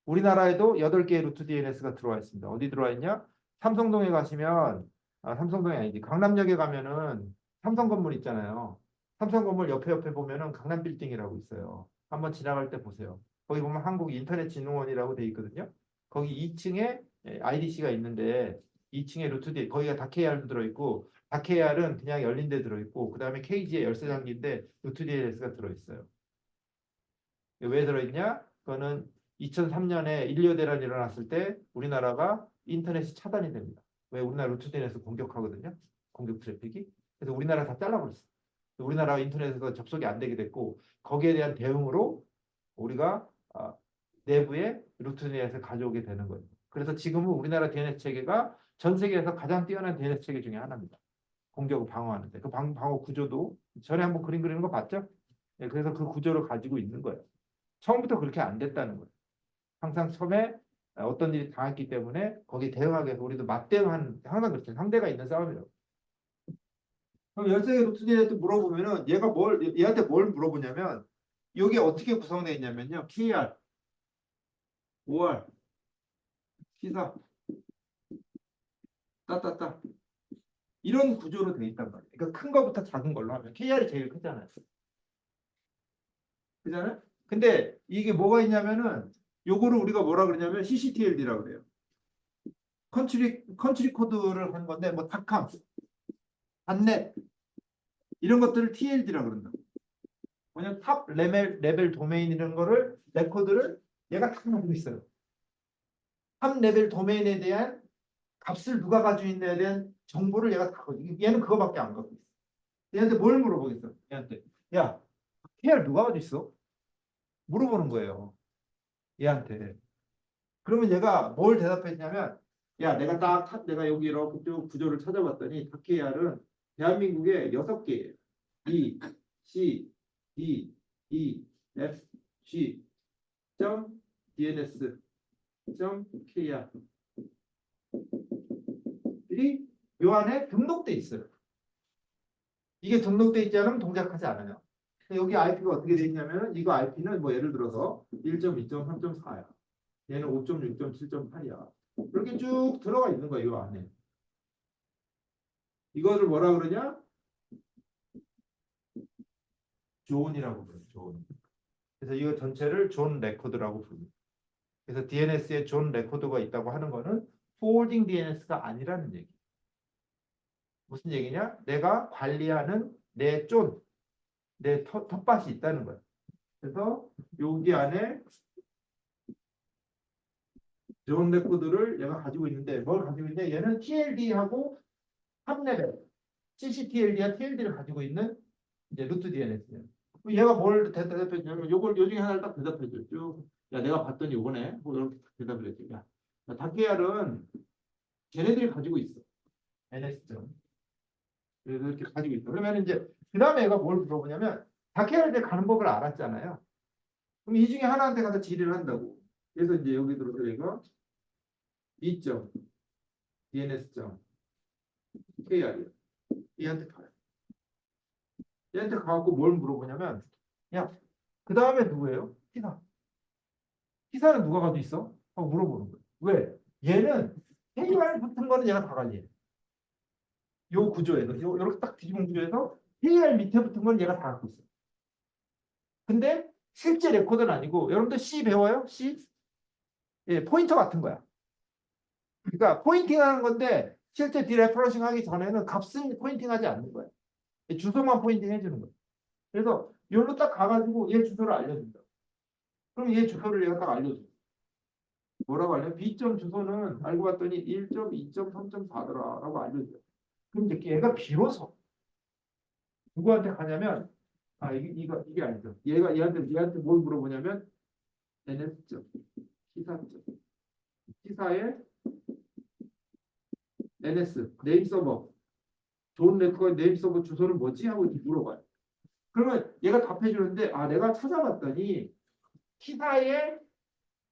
우리나라에도 8개의 루트 DNS가 들어와 있습니다. 어디 들어와 있냐? 삼성동에 가시면, 삼성동이 아니지. 강남역에 가면은 삼성 건물 있잖아요. 삼성 건물 옆에 보면은 강남 빌딩이라고 있어요. 한번 지나갈 때 보세요. 거기 보면 한국인터넷진흥원이라고 돼 있거든요. 거기 2층에 IDC가 있는데 2층에 루트 DNS, 거기가 다KR도 들어있고, 다KR은 그냥 열린 데 들어있고, 그 다음에 KG에 열쇠 장기인데 루트 DNS가 들어있어요. 왜 들어있냐? 그거는 2003년에 1.25 대란이 일어났을 때 우리나라가 인터넷이 차단이 됩니다. 왜? 우리나라 루트 DNS 공격하거든요. 공격 트래픽이. 그래서 우리나라 다 잘라버렸어요. 우리나라 인터넷에서 접속이 안 되게 됐고 거기에 대한 대응으로 우리가 내부에 루트 DNS를 가져오게 되는 거예요. 그래서 지금은 우리나라 DNS 체계가 전 세계에서 가장 뛰어난 DNS 체계 중에 하나입니다. 공격을 방어하는데 그 방어 구조도 전에 한번 그림 그리는 거 봤죠? 네, 그래서 그 구조를 가지고 있는 거예요. 처음부터 그렇게 안 됐다는 거예요. 항상 처음에 어떤 일이 당했기 때문에 거기에 대응하기 위해서 우리도 맞대응하는 항상 그렇죠. 상대가 있는 싸움이라고. 그럼 13개 루트 DNS 물어보면은 얘한테 뭘 물어보냐면 여기 어떻게 구성되어 있냐면요. KR, OR, 시사, 따따따 이런 구조로 되어 있단 말이에요. 그러니까 큰 거부터 작은 걸로 하면 KR이 제일 크잖아요. 그잖아요? 근데 이게 뭐가 있냐면은 요거를 우리가 뭐라 그러냐면 CCTLD라고 그래요. 컨트리 코드를 한 건데 뭐 닷컴, 닷넷 이런 것들을 TLD라고 그런다고. 뭐냐 탑 레벨 도메인 이런 거를 레코드를 얘가 다 가지고 있어요. 탑 레벨 도메인에 대한 값을 누가 가지고 있느냐에 대한 정보를 얘가 다 가지고 있어요. 얘는 그거밖에 안 갖고 있어. 얘한테 뭘 물어보겠어? 얘한테 야 KR 누가 가지고 있어? 물어보는 거예요. 얘한테. 그러면 얘가 뭘 대답했냐면 야 내가 여기 이렇게 쭉 구조를 찾아봤더니 다케알은 대한민국에 6개예요. E, C, D, E, F, G, DNS, KR 이 안에 등록돼 있어요. 이게 등록돼 있지 않으면 동작하지 않아요. 여기 IP가 어떻게 돼 있냐면 이거 IP는 뭐 예를 들어서 1.2.3.4야. 얘는 5.6.7.8이야. 이렇게 쭉 들어가 있는 거야, 이 안에. 이거를 뭐라 그러냐? 존이라고 그래요, 존. 그래서 이거 전체를 존 레코드라고 부릅니다. 그래서 DNS에 존 레코드가 있다고 하는 거는 폴딩 DNS가 아니라는 얘기. 무슨 얘기냐? 내가 관리하는 내 존, 내 텃밭이 있다는 거야. 그래서 여기 안에 존 레코드를 얘가 가지고 있는데 뭘 가지고 있냐? 얘는 TLD하고 3레벨 CCTLD와 TLD를 가지고 있는 이제 루트 DNS예요. 얘가 뭘 대답했냐면 요걸 요 중에 하나를 딱 대답해줘요. 쭉. 야 내가 봤더니 요거네. 뭐 이렇게 대답을 했지. 야 닷케알은 걔네들이 가지고 있어. NS점. 그래서 이렇게 가지고 있어. 그러면 이제 그 다음에 얘가 뭘 물어보냐면 닷케알에 가는 법을 알았잖아요. 그럼 이 중에 하나한테 가서 질의를 한다고. 그래서 이제 여기 들어서 얘가 2점 DNS점 KR이요. 얘한테 가요. 얘한테 가갖고 뭘 물어보냐면 야 그 다음에 누구예요? 희사. 희사는 누가 가지고 있어? 하고 물어보는 거예요. 왜? 얘는 KR 붙은 거는 얘가 다 관리해. 요 구조에서 요렇게 딱 뒤집은 구조에서 KR 밑에 붙은 건 얘가 다 갖고 있어. 근데 실제 레코드는 아니고 여러분들 C 배워요? C? 예, 포인터 같은 거야. 그러니까 포인팅하는 건데 실제 디레퍼런싱 하기 전에는 값은 포인팅하지 않는 거야. 주소만 포인팅 해주는 거야. 그래서 여기로 딱 가가지고 얘 주소를 알려준다. 그럼 얘 주소를 얘가 딱 알려줘. 뭐라고 알려? B점 주소는 알고 봤더니 1.2.3.4더라 라고 알려줘요. 그럼 이제 얘가 비로소 누구한테 가냐면 이게 아니죠. 얘한테 뭘 물어보냐면 NS점, 시사점, 시사의 NS 네임 서버, 존 네트워크 네임 서버 주소는 뭐지 하고 이렇게 물어봐요. 그러면 얘가 답해 주는데 내가 찾아봤더니 시사의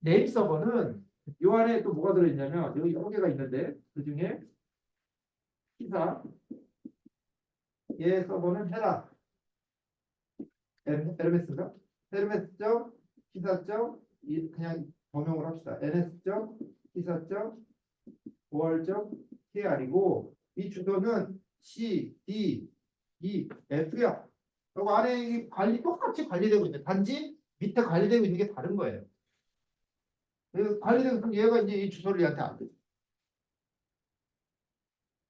네임 서버는 요 안에 또 뭐가 들어있냐면 여기 여러 개가 있는데 그 중에 시사 얘 서버는 헤라 에르메스인가? 헤르메스점 시사점 그냥 범용을 합시다. ns점 시사점 5월점 kr이고 이 주소는 c, d, e, f야. 그리고 안에 이 똑같이 관리되고 있는데 단지 밑에 관리되고 있는 게 다른 거예요. 그래서 관리되고 있으면 얘가 이제 이 주소를 얘한테 안 돼.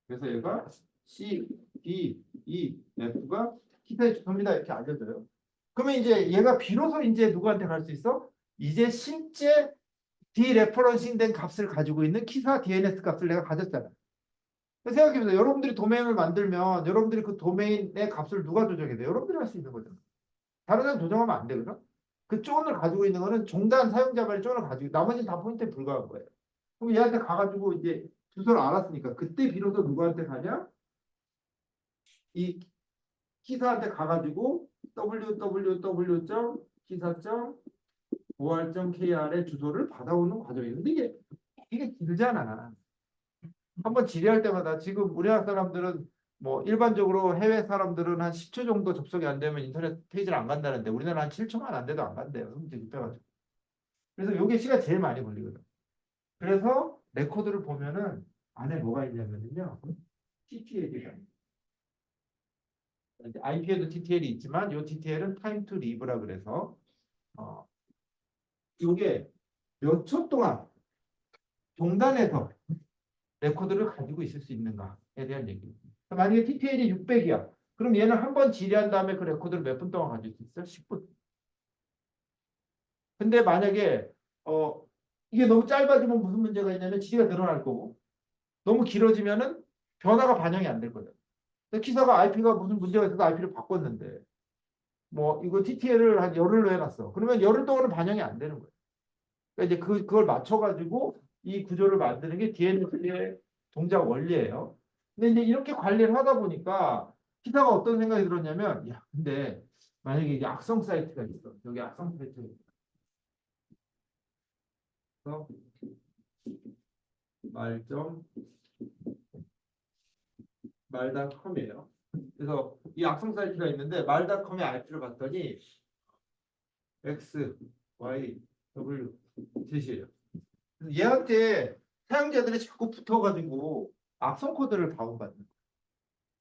그래서 얘가 C, D, E, F가 기타의 주소입니다. 이렇게 알려줘요. 그러면 이제 얘가 비로소 이제 누구한테 갈 수 있어? 이제 실제 디레퍼런싱 된 값을 가지고 있는 키사 DNS 값을 내가 가졌잖아. 생각해보세요. 여러분들이 도메인을 만들면 여러분들이 그 도메인의 값을 누가 조정해야 돼? 여러분들이 할 수 있는 거잖아. 다른 사람 조정하면 안 되거든. 그 존을 가지고 있는 거는 종단 사용자만의 존을 가지고 나머지는 다 포인트에 불과한 거예요. 그럼 얘한테 가가지고 이제 주소를 알았으니까 그때 비로소 누구한테 가냐? 이 기사한테 가가지고 www.기사.5r.kr의 주소를 받아오는 과정이에요. 근데 이게 길잖아. 한번 질의할 때마다 지금 우리나라 사람들은 뭐 일반적으로 해외 사람들은 한 10초 정도 접속이 안 되면 인터넷 페이지를 안 간다는데 우리나라 한 7초만 안 돼도 안 간대요. 급해가지고. 그래서 요게 시간 제일 많이 걸리거든. 그래서 레코드를 보면은 안에 뭐가 있냐면요. TTL이가 IP에도 TTL이 있지만 이 TTL은 time to live라 그래서 이게 몇 초 동안 종단에서 레코드를 가지고 있을 수 있는가에 대한 얘기입니다. 만약에 TTL이 600이야. 그럼 얘는 한 번 질의한 다음에 그 레코드를 몇 분 동안 가지고 있을 수 있어? 10분. 근데 만약에 이게 너무 짧아지면 무슨 문제가 있냐면 질의가 늘어날 거고 너무 길어지면은 변화가 반영이 안 될 거예요. 기사가 IP가 무슨 문제가 있어서 IP를 바꿨는데 뭐 이거 TTL을 한 열흘로 해놨어. 그러면 열흘 동안은 반영이 안 되는 거예요. 그러니까 이제 그걸 맞춰가지고 이 구조를 만드는 게 DNS의 동작 원리예요. 근데 이제 이렇게 관리를 하다 보니까 기사가 어떤 생각이 들었냐면, 야, 근데 만약에 이게 악성 사이트가 있어. 여기 악성 사이트가 있어. 말닷컴이에요. 그래서 이 악성 사이트가 있는데 말닷컴의 IP를 봤더니 X, Y, W 셋이에요. 얘한테 사용자들이 자꾸 붙어가지고 악성 코드를 다운받는 거예요.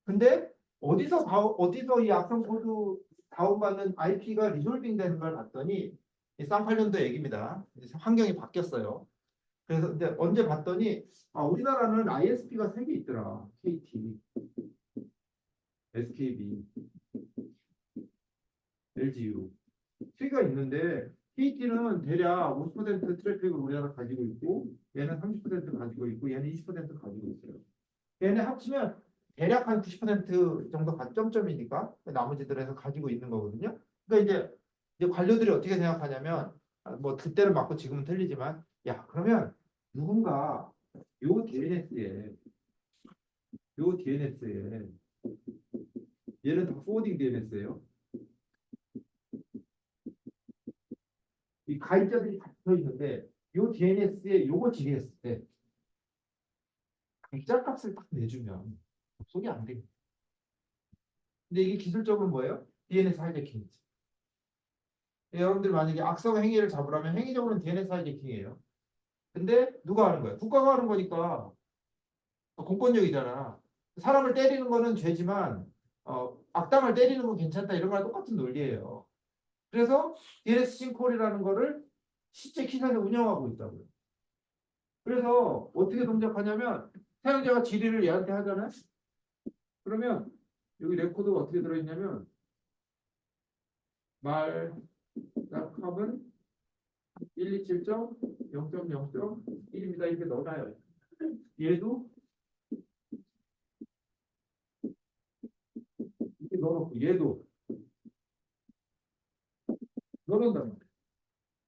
근데 어디서 이 악성 코드 다운받는 IP가 리졸빙 되는 걸 봤더니 이 쌍팔년도 얘기입니다. 환경이 바뀌었어요. 그래서 근데 언제 봤더니 우리나라는 ISP가 3개 있더라. KT, SKB, LGU 3개가 있는데 KT는 대략 50% 트래픽을 우리나라 가지고 있고 얘는 30% 가지고 있고 얘는 20% 가지고 있어요. 얘네 합치면 대략 한 90% 정도 점점이니까 나머지들에서 가지고 있는 거거든요. 그러니까 이제 관료들이 어떻게 생각하냐면 뭐 그때는 맞고 지금은 틀리지만 야 그러면 누군가 요 DNS에 얘는 다 포워딩 DNS예요. 이 가입자들이 다 붙어 있는데 요 DNS에 요거 질의했을 때 입자 값을 딱 내주면 접속이 안 됩니다. 근데 이게 기술적으로 뭐예요? DNS 하이제킹이지. 여러분들 만약에 악성 행위를 잡으려면 행위적으로는 DNS 하이제킹이에요. 근데 누가 하는 거야? 국가가 하는 거니까 공권력이잖아. 사람을 때리는 거는 죄지만 악당을 때리는 건 괜찮다 이런 거랑 똑같은 논리예요. 그래서 DNS 신콜이라는 거를 실제 기사에서 운영하고 있다고요. 그래서 어떻게 동작하냐면 사용자가 질의를 얘한테 하잖아요. 그러면 여기 레코드가 어떻게 들어있냐면 말닷컴은 127.0.0.1입니다. 이렇게 넣어놔요. 얘도 넣어놓고 얘도 넣어놓는단 말이에요.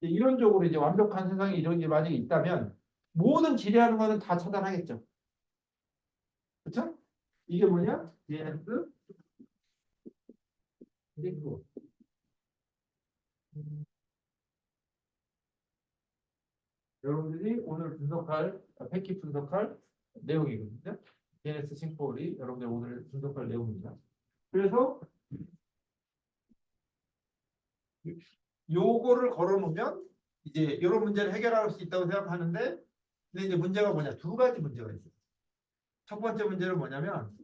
이론적으로 이제 완벽한 세상에 이런 게 만약에 있다면 모든 지리하는 거는 다 차단하겠죠. 그렇죠? 이게 뭐냐? DNS 링크. 여러분들이 오늘 분석할 패킷 분석할 내용이거든요. DNS 싱크홀이 여러분들 오늘 분석할 내용입니다. 그래서 요거를 걸어놓으면 이제 이런 문제를 해결할 수 있다고 생각하는데, 근데 이제 문제가 뭐냐? 두 가지 문제가 있어요. 첫 번째 문제는 뭐냐면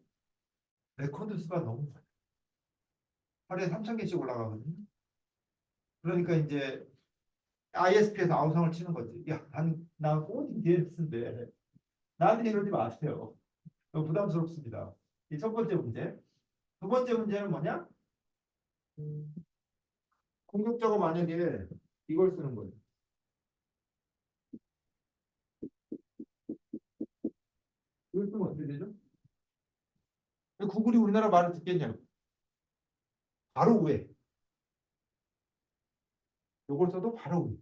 레코드 수가 너무 많아요. 하루에 3,000개씩 올라가거든요. 그러니까 이제 ISP에서 아우성을 치는 거지. 야, 난 꼬딩 DNS인데 나한테 이러지 마세요. 너무 부담스럽습니다. 이 첫 번째 문제. 두 번째 문제는 뭐냐? 공격자가 만약에 이걸 쓰는 거예요. 이걸 쓰면 어떻게 되죠? 구글이 우리나라 말을 듣겠냐고. 바로 우회. 이걸 써도 바로 우회.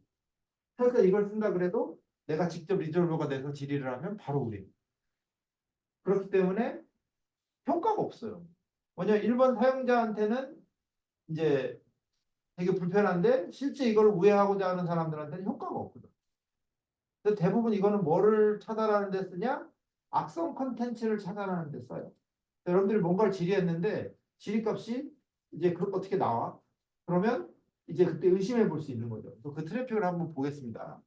그래서 이걸 쓴다 그래도 내가 직접 리졸버가 돼서 질의를 하면 바로 우회. 그렇기 때문에 효과가 없어요. 왜냐면 일반 사용자한테는 이제 되게 불편한데 실제 이걸 우회하고자 하는 사람들한테는 효과가 없거든. 그래서 대부분 이거는 뭐를 차단하는 데 쓰냐? 악성 컨텐츠를 차단하는 데 써요. 여러분들이 뭔가를 질의했는데 질의값이 이제 어떻게 나와? 그러면 이제 그때 의심해 볼 수 있는 거죠. 그래서 그 트래픽을 한번 보겠습니다.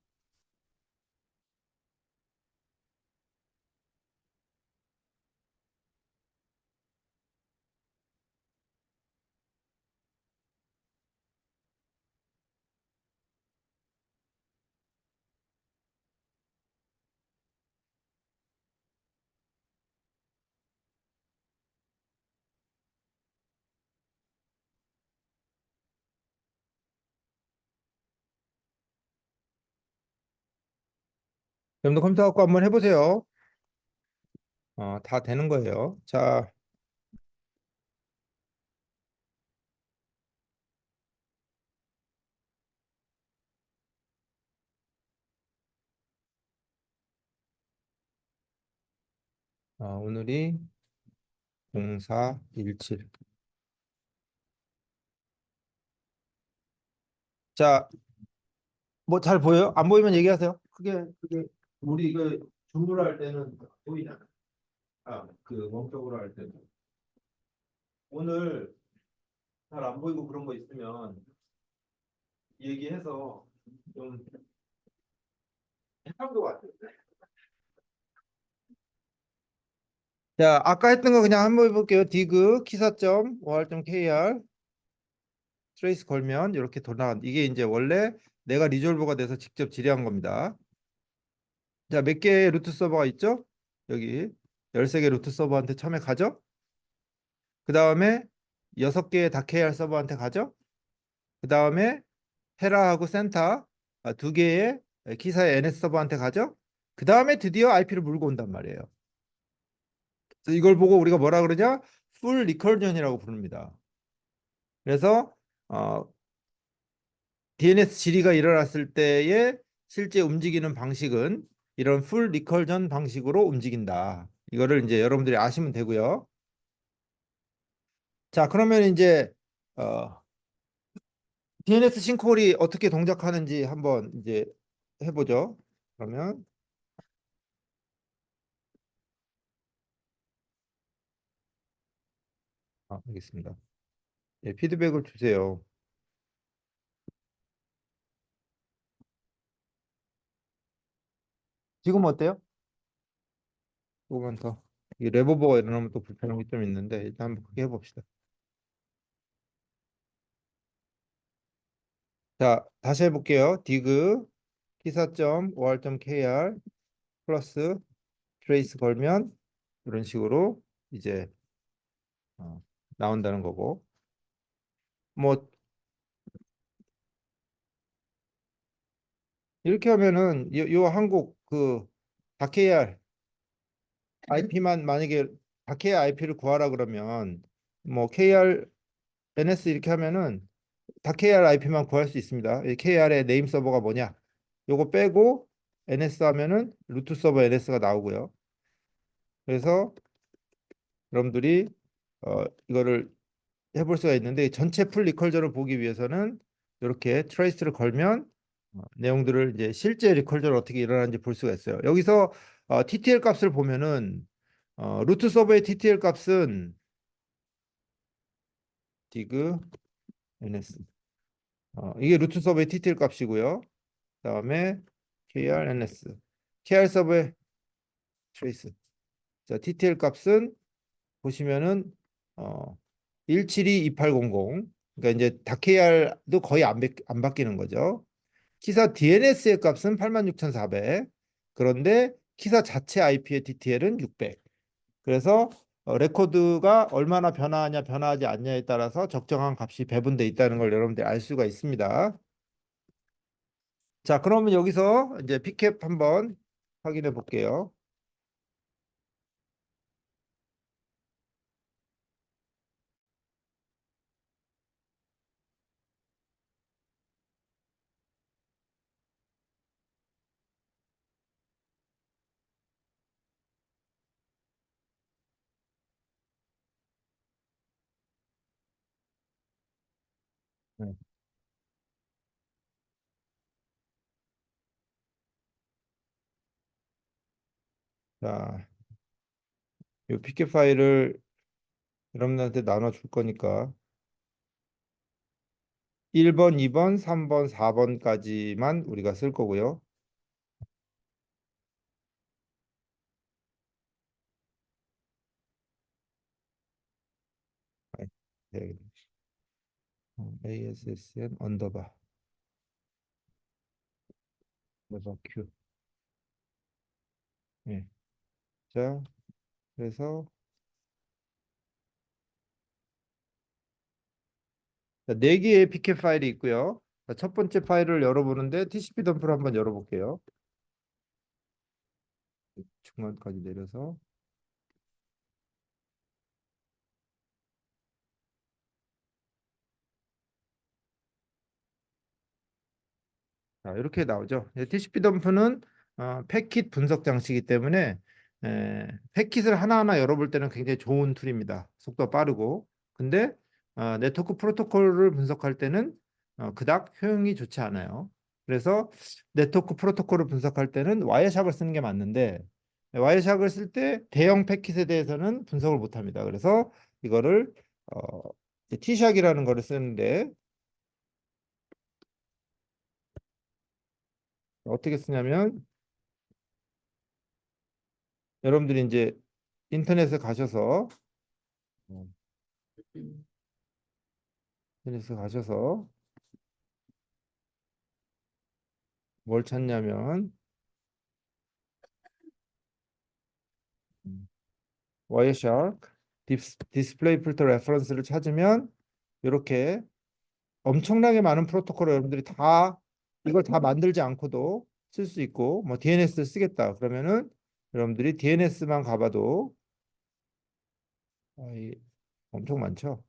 여러분들 컴퓨터 갖고 한번 해보세요. 다 되는 거예요. 자, 오늘이 0417. 자, 뭐 잘 보여요? 안 보이면 얘기하세요. 크게 우리 이거 줌으로 할 때는 보이잖아. 그 원격으로 할 때는. 오늘 잘 안 보이고 그런 거 있으면 얘기해서 좀 해상도 같아요. 자, 아까 했던 거 그냥 한번 해볼게요. 디그 키사점 or.kr 트레이스 걸면 이렇게 돌아간. 이게 이제 원래 내가 리졸버가 돼서 직접 질의한 겁니다. 자, 몇 개의 루트 서버가 있죠? 여기 13개 루트 서버한테 처음에 가죠? 그 다음에 6개의 다KR 서버한테 가죠? 그 다음에 헤라하고 센터 2개의 키사의 NS 서버한테 가죠? 그 다음에 드디어 IP를 물고 온단 말이에요. 그래서 이걸 보고 우리가 뭐라 그러냐? 풀 리커전이라고 부릅니다. 그래서 DNS 질의가 일어났을 때에 실제 움직이는 방식은 이런 풀 리커전 방식으로 움직인다. 이거를 이제 여러분들이 아시면 되고요. 자, 그러면 이제 DNS 싱크홀이 어떻게 동작하는지 한번 이제 해보죠. 그러면 알겠습니다. 예, 피드백을 주세요. 지금 어때요? 조금만 더. 이 레버버가 일어나면 또 불편한 게 좀 있는데 일단 한번 크게 해봅시다. 자, 다시 해볼게요. 디그 기사.or.kr 플러스 트레이스 걸면 이런 식으로 이제 나온다는 거고, 뭐 이렇게 하면은 요 한국 그 다KR IP만 만약에 다KR IP를 구하라 그러면 뭐 KR NS 이렇게 하면은 다 KR IP만 구할 수 있습니다. 이 KR의 네임 서버가 뭐냐? 요거 빼고 NS 하면은 루트 서버 NS가 나오고요. 그래서 여러분들이 이거를 해볼 수가 있는데 전체 풀 리컬저를 보기 위해서는 이렇게 트레이스를 걸면 내용들을 이제 실제 리컬저를 어떻게 일어나는지 볼 수가 있어요. 여기서 TTL 값을 보면은 루트 서버의 TTL 값은 디그 ns 이게 루트 서버의 TTL 값이고요. 그다음에 krns kr 서버의 트레이스. 자, TTL 값은 보시면은 1722800. 그러니까 이제 다KR도 거의 안 바뀌는 거죠. 키사 DNS의 값은 86,400. 그런데 키사 자체 IP의 TTL은 600. 그래서 레코드가 얼마나 변화하냐 변화하지 않냐에 따라서 적정한 값이 배분돼 있다는 걸 여러분들이 알 수가 있습니다. 자, 그러면 여기서 이제 피캡 한번 확인해 볼게요. 네. 자, 이 피켓 파일을 여러분들한테 나눠 줄 거니까 1번, 2번, 3번, 4번까지만 우리가 쓸 거고요. 네. ASSN 언더바 q. 예. 자, 그래서 네 개의 피켓 파일이 있고요. 자, 첫 번째 파일을 열어보는데 TCP 덤프를 한번 열어볼게요. 중간까지 내려서 자, 이렇게 나오죠. TCP 덤프는 패킷 분석 장치이기 때문에 패킷을 하나하나 열어볼 때는 굉장히 좋은 툴입니다. 속도가 빠르고. 근데 네트워크 프로토콜을 분석할 때는 그닥 효용이 좋지 않아요. 그래서 네트워크 프로토콜을 분석할 때는 와이어샥을 쓰는 게 맞는데 와이어샥을 쓸 때 대형 패킷에 대해서는 분석을 못 합니다. 그래서 이거를 T샥이라는 거를 쓰는데 어떻게 쓰냐면 여러분들이 이제 인터넷에 가셔서 어, 인터넷에 가셔서 뭘 찾냐면 와이어샤크 디스플레이 필터 레퍼런스를 찾으면 이렇게 엄청나게 많은 프로토콜을 여러분들이 다 이걸 다 만들지 않고도 쓸 수 있고 뭐 DNS를 쓰겠다 그러면은 여러분들이 DNS만 가봐도 엄청 많죠.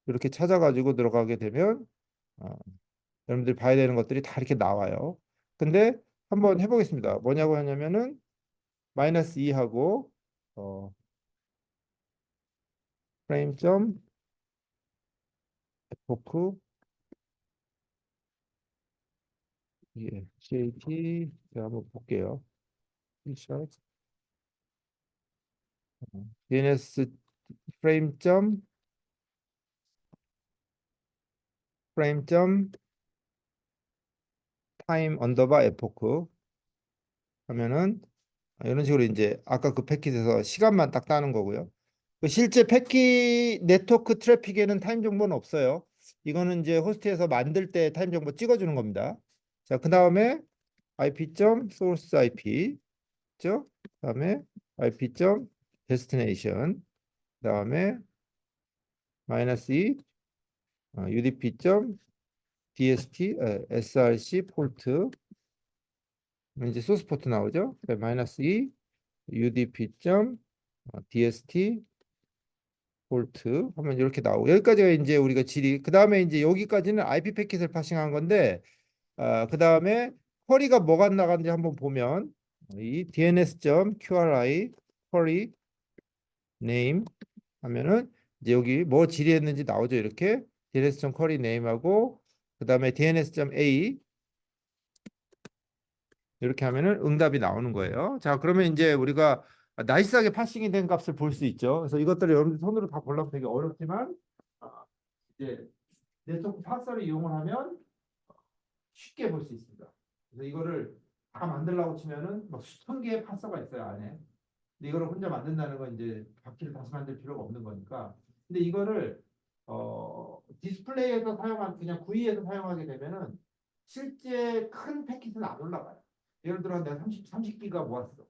이렇게 찾아가지고 들어가게 되면 어, 여러분들이 봐야 되는 것들이 다 이렇게 나와요. 근데 한번 해보겠습니다. 뭐냐고 하냐면은 마이너스 2하고 프레임 점 포크 CAT 제가 한번 볼게요. T샵 DNS 프레임 점 타임 언더바 에포크 하면은 이런 식으로 이제 아까 그 패킷에서 시간만 딱 따는 거고요. 그 실제 패킷 네트워크 트래픽에는 타임 정보는 없어요. 이거는 이제 호스트에서 만들 때 타임 정보 찍어주는 겁니다. 자, 그 다음에 IP 점 소스 IP 죠? 그다음에 IP 점 데스티네이션 그다음에 마이너스 2 UDP 점 DST SRC 포트 이제 소스 포트 나오죠? 마이너스 2 UDP 점 DST 폴트 하면 이렇게 나오고 여기까지가 이제 우리가 질이 그 다음에 이제 여기까지는 IP 패킷을 파싱한 건데 그 다음에 쿼리가 뭐가 나갔는지 한번 보면 이 dns.qri 쿼리 name 하면은 이제 여기 뭐 질의했는지 나오죠. 이렇게 dns.query name하고 그 다음에 dns.a 이렇게 하면은 응답이 나오는 거예요. 자, 그러면 이제 우리가 나이스하게 파싱이 된 값을 볼 수 있죠. 그래서 이것들을 여러분들 손으로 다 보려면 되게 어렵지만 이제 네트워크 파서를 이용을 하면 쉽게 볼 수 있습니다. 그래서 이거를 다 만들려고 치면은 막 수천 개의 파서가 있어요 안에. 근데 이거를 혼자 만든다는 건 이제 바퀴를 다시 만들 필요가 없는 거니까. 근데 이거를 디스플레이에서 사용한 그냥 GUI에서 사용하게 되면은 실제 큰 패킷은 안 올라가요. 예를 들어 내가 30기가 모았어.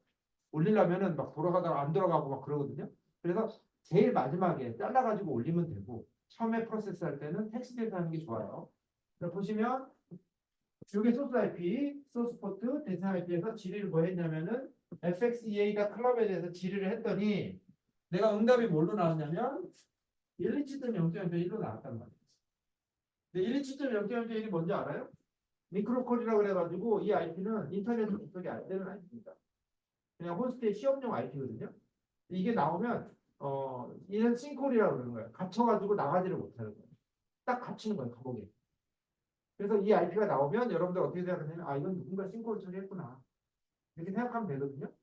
올리려면은 막 돌아가다가 안 돌아가고 막 그러거든요. 그래서 제일 마지막에 잘라가지고 올리면 되고 처음에 프로세스 할 때는 텍스트에서 하는 게 좋아요. 그래서 보시면 이게 소스 IP, 소스 포트, 데스티네이션 IP에서 질의를 뭐 했냐면은 FXEA가 클럽에 대해서 질의를 했더니 내가 응답이 뭘로 나왔냐면 127.0.1로 나왔단 말이에요. 근데 127.0.1이 뭔지 알아요? 미크로콜이라고 그래가지고 이 IP는 인터넷 접속이 안 되는 IP입니다. 그냥 호스트의 시험용 IP거든요. 이게 나오면 이는 싱콜이라고 그러는 거예요. 갇혀가지고 나가지를 못하는 거예요. 딱 갇히는 거예요, 감옥에. 그래서 이 IP가 나오면 여러분들 어떻게 생각하냐면 아 이건 누군가 싱콜을 처리했구나 이렇게 생각하면 되거든요.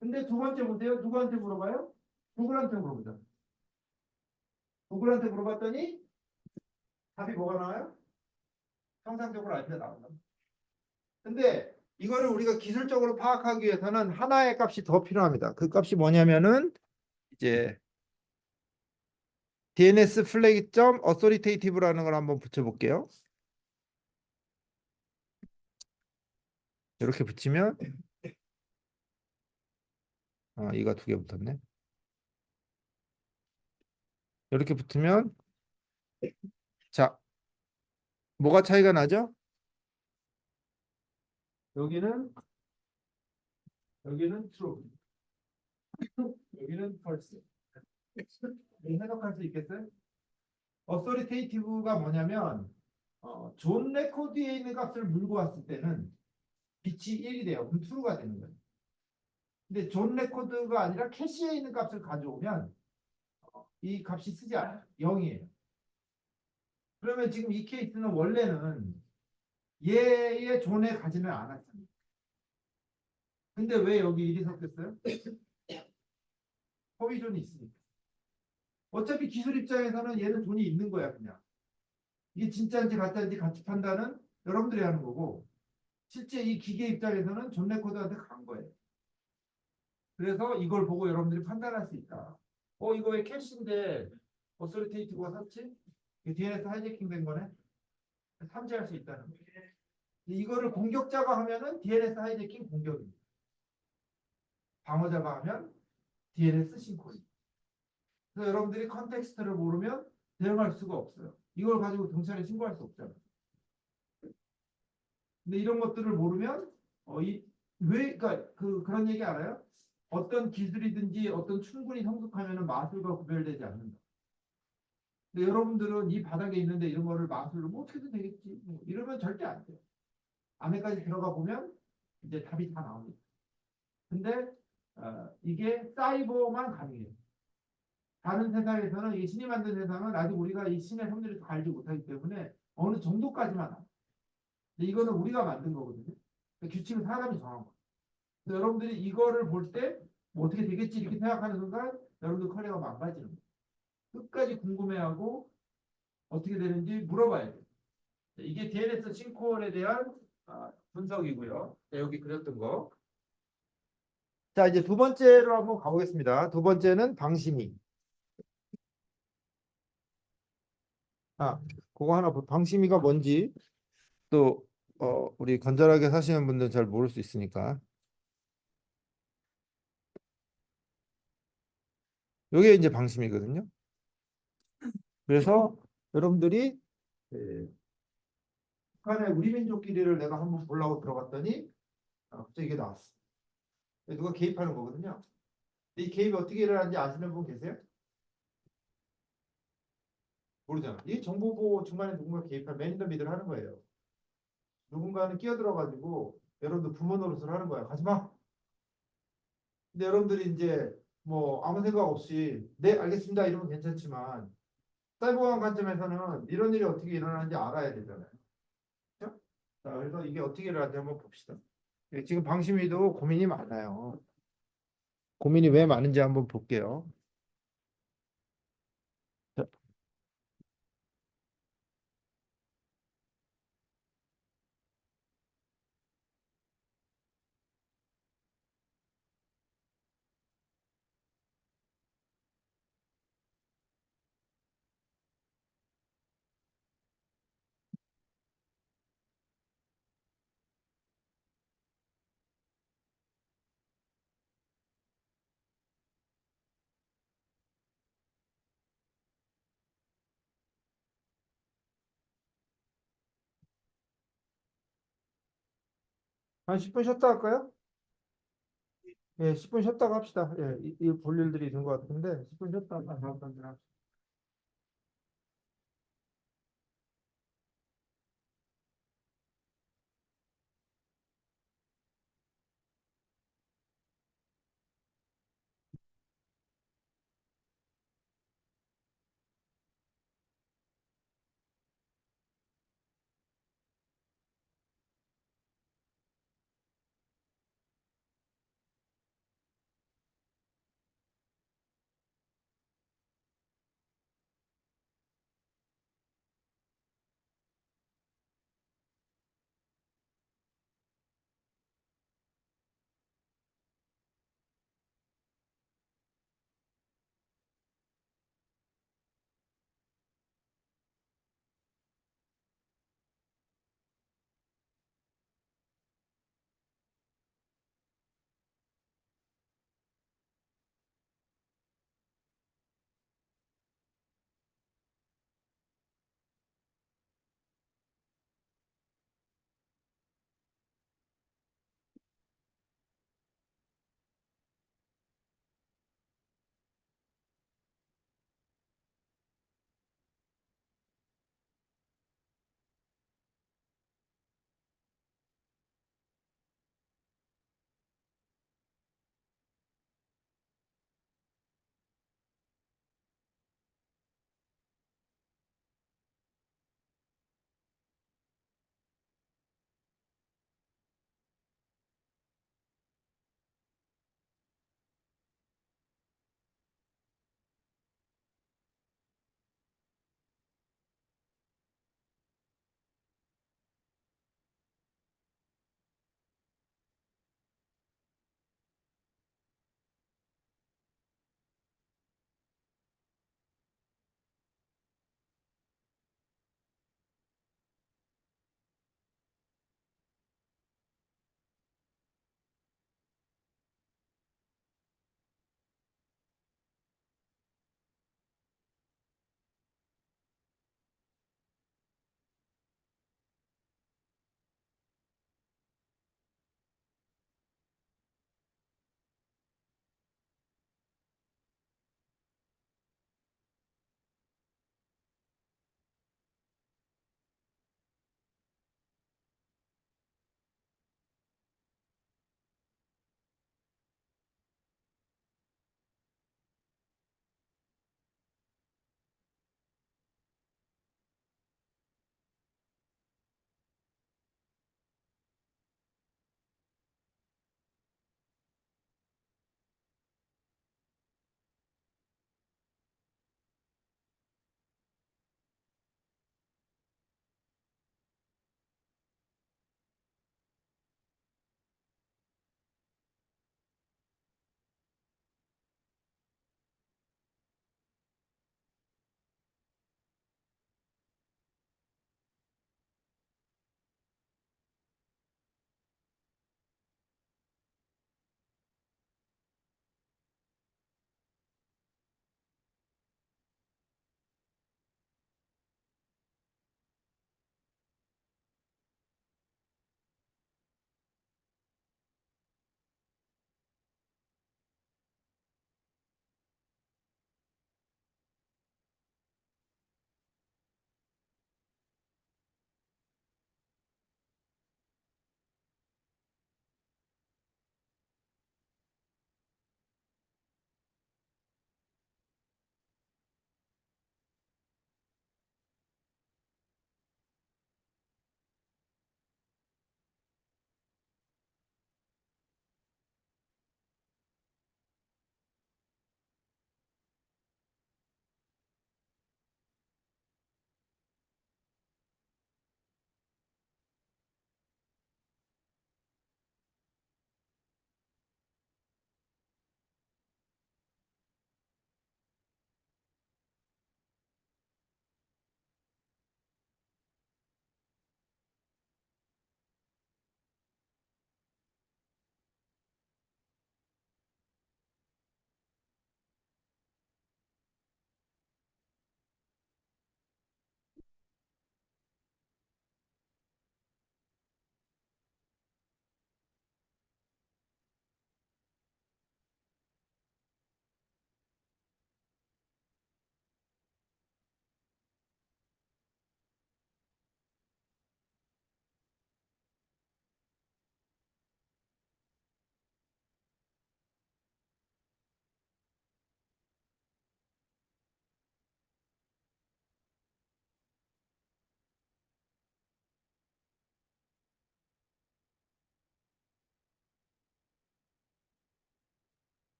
근데 두 번째 보세요. 누구한테 물어봐요? 구글한테 물어보자. 구글한테 물어봤더니 답이 뭐가 나와요? 통상적으로 IP가 나온다. 근데 이거를 우리가 기술적으로 파악하기 위해서는 하나의 값이 더 필요합니다. 그 값이 뭐냐면은 이제 DNS flag authoritative라는 걸 한번 붙여볼게요. 이렇게 붙이면 이가 두 개 붙었네. 이렇게 붙으면 자 뭐가 차이가 나죠? 여기는 true, 여기는 false. 해석할 수 있겠어요? authoritative가 뭐냐면 존 레코드에 있는 값을 물고 왔을 때는 빛이 1이 돼요. 그럼 true가 되는 거예요. 근데 존 레코드가 아니라 캐시에 있는 값을 가져오면 이 값이 쓰지 않아요. 0이에요. 그러면 지금 이 케이스는 원래는 얘의 존에 가지는 않았습니다. 근데 왜 여기 1이 섞였어요? 허위 존이 있으니까. 어차피 기술 입장에서는 얘는 존이 있는 거야 그냥. 이게 진짜인지 가짜인지 같이 판단은 여러분들이 하는 거고 실제 이 기계 입장에서는 존 레코드한테 간 거예요. 그래서 이걸 보고 여러분들이 판단할 수 있다. 이거 왜 캐시인데 어소리테이티브가 샀지? DNS 하이제킹 된 거네? 탐지할 수 있다는 거예요. 이거를 공격자가 하면은 DNS 하이제킹 공격입니다. 방어자가 하면 DNS 신고입니다. 그래서 여러분들이 컨텍스트를 모르면 대응할 수가 없어요. 이걸 가지고 경찰에 신고할 수 없잖아요. 근데 이런 것들을 모르면 그러니까 그런 얘기 알아요? 어떤 기술이든지 어떤 충분히 성숙하면은 마술과 구별되지 않는다. 근데 여러분들은 이 바닥에 있는데 이런 거를 마술로 뭐 어떻게든 되겠지. 뭐 이러면 절대 안 돼요. 안에까지 들어가 보면 이제 답이 다 나옵니다. 근데 이게 사이버만 가능해요. 다른 세상에서는 이 신이 만든 세상은 아직 우리가 이 신의 섭리를 다 알지 못하기 때문에 어느 정도까지만 알아요. 근데 이거는 우리가 만든 거거든요. 규칙은 사람이 정한 거예요. 그래서 여러분들이 이거를 볼 때 뭐 어떻게 되겠지 이렇게 생각하는 순간 여러분들 커리어가 망가지는 거예요. 끝까지 궁금해하고 어떻게 되는지 물어봐야 돼요. 이게 DNS 싱콜에 대한 분석이고요. 여기 그렸던 거. 자, 이제 두 번째로 한번 가보겠습니다. 두 번째는 방심이. 그거 하나 방심이가 뭔지 또 우리 건전하게 사시는 분들은 잘 모를 수 있으니까. 이게 이제 방심이거든요. 그래서 여러분들이 북한의 우리 민족끼리를 내가 한번 보려고 들어갔더니 갑자기 이게 나왔어. 누가 개입하는 거거든요. 이 개입이 어떻게 일어나는지 아시는 분 계세요? 모르잖아. 이 정보 보호 중간에 누군가 개입한 매니저 미들 하는 거예요. 누군가는 끼어들어가지고 여러분들 부모 노릇을 하는 거야. 가지 마. 근데 여러분들이 이제 뭐 아무 생각 없이 네 알겠습니다 이러면 괜찮지만 사이버보안 관점에서는 이런 일이 어떻게 일어나는지 알아야 되잖아요. 그렇죠? 자, 그래서 이게 어떻게 일어나는지 한번 봅시다. 예, 지금 방심위도 고민이 많아요. 고민이 왜 많은지 한번 볼게요. 자, 한 10분 쉬었다 할까요? 예, 10분 쉬었다가 합시다. 예, 볼 일들이 있는 것 같은데 10분 쉬었다가 다음 단계로 합시다.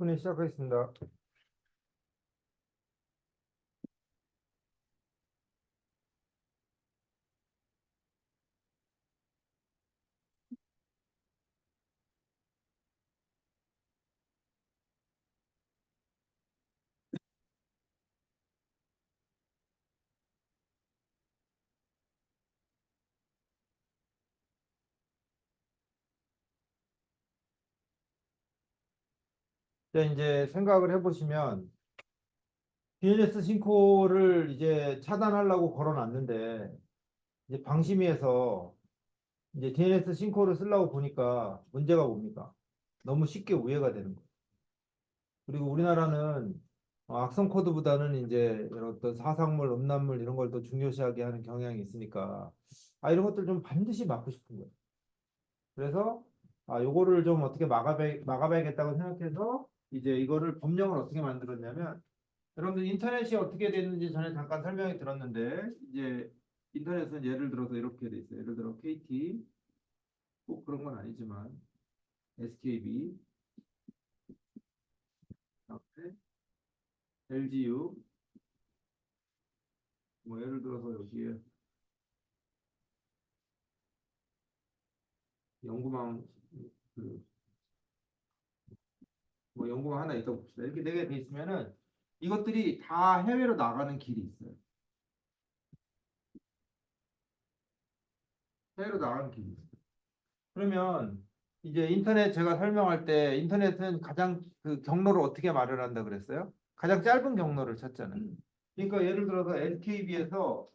10분에 시작하겠습니다. 이제 생각을 해보시면 DNS 신고를 이제 차단하려고 걸어놨는데 이제 방심위에서 이제 DNS 신고를 쓰려고 보니까 문제가 뭡니까? 너무 쉽게 오해가 되는 거예요. 그리고 우리나라는 악성 코드보다는 이제 이런 어떤 사상물, 음란물 이런 걸 더 중요시하게 하는 경향이 있으니까 이런 것들 좀 반드시 막고 싶은 거예요. 그래서 요거를 좀 어떻게 막아봐야겠다고 생각해서 이제 이거를 법령을 어떻게 만들었냐면 여러분들 인터넷이 어떻게 됐는지 전에 잠깐 설명이 들었는데 이제 인터넷은 예를 들어서 이렇게 돼 있어요. 예를 들어 KT 꼭 그런 건 아니지만 SKB LGU 뭐 예를 들어서 여기에 연구망 뭐 연구망 하나 있다고 봅시다. 이렇게 네 개 돼 있으면은 이것들이 다 해외로 나가는 길이 있어요. 해외로 나가는 길이 있어요. 그러면 이제 인터넷 제가 설명할 때 인터넷은 가장 그 경로를 어떻게 마련한다 그랬어요? 가장 짧은 경로를 찾잖아요. 그러니까 예를 들어서 SKB에서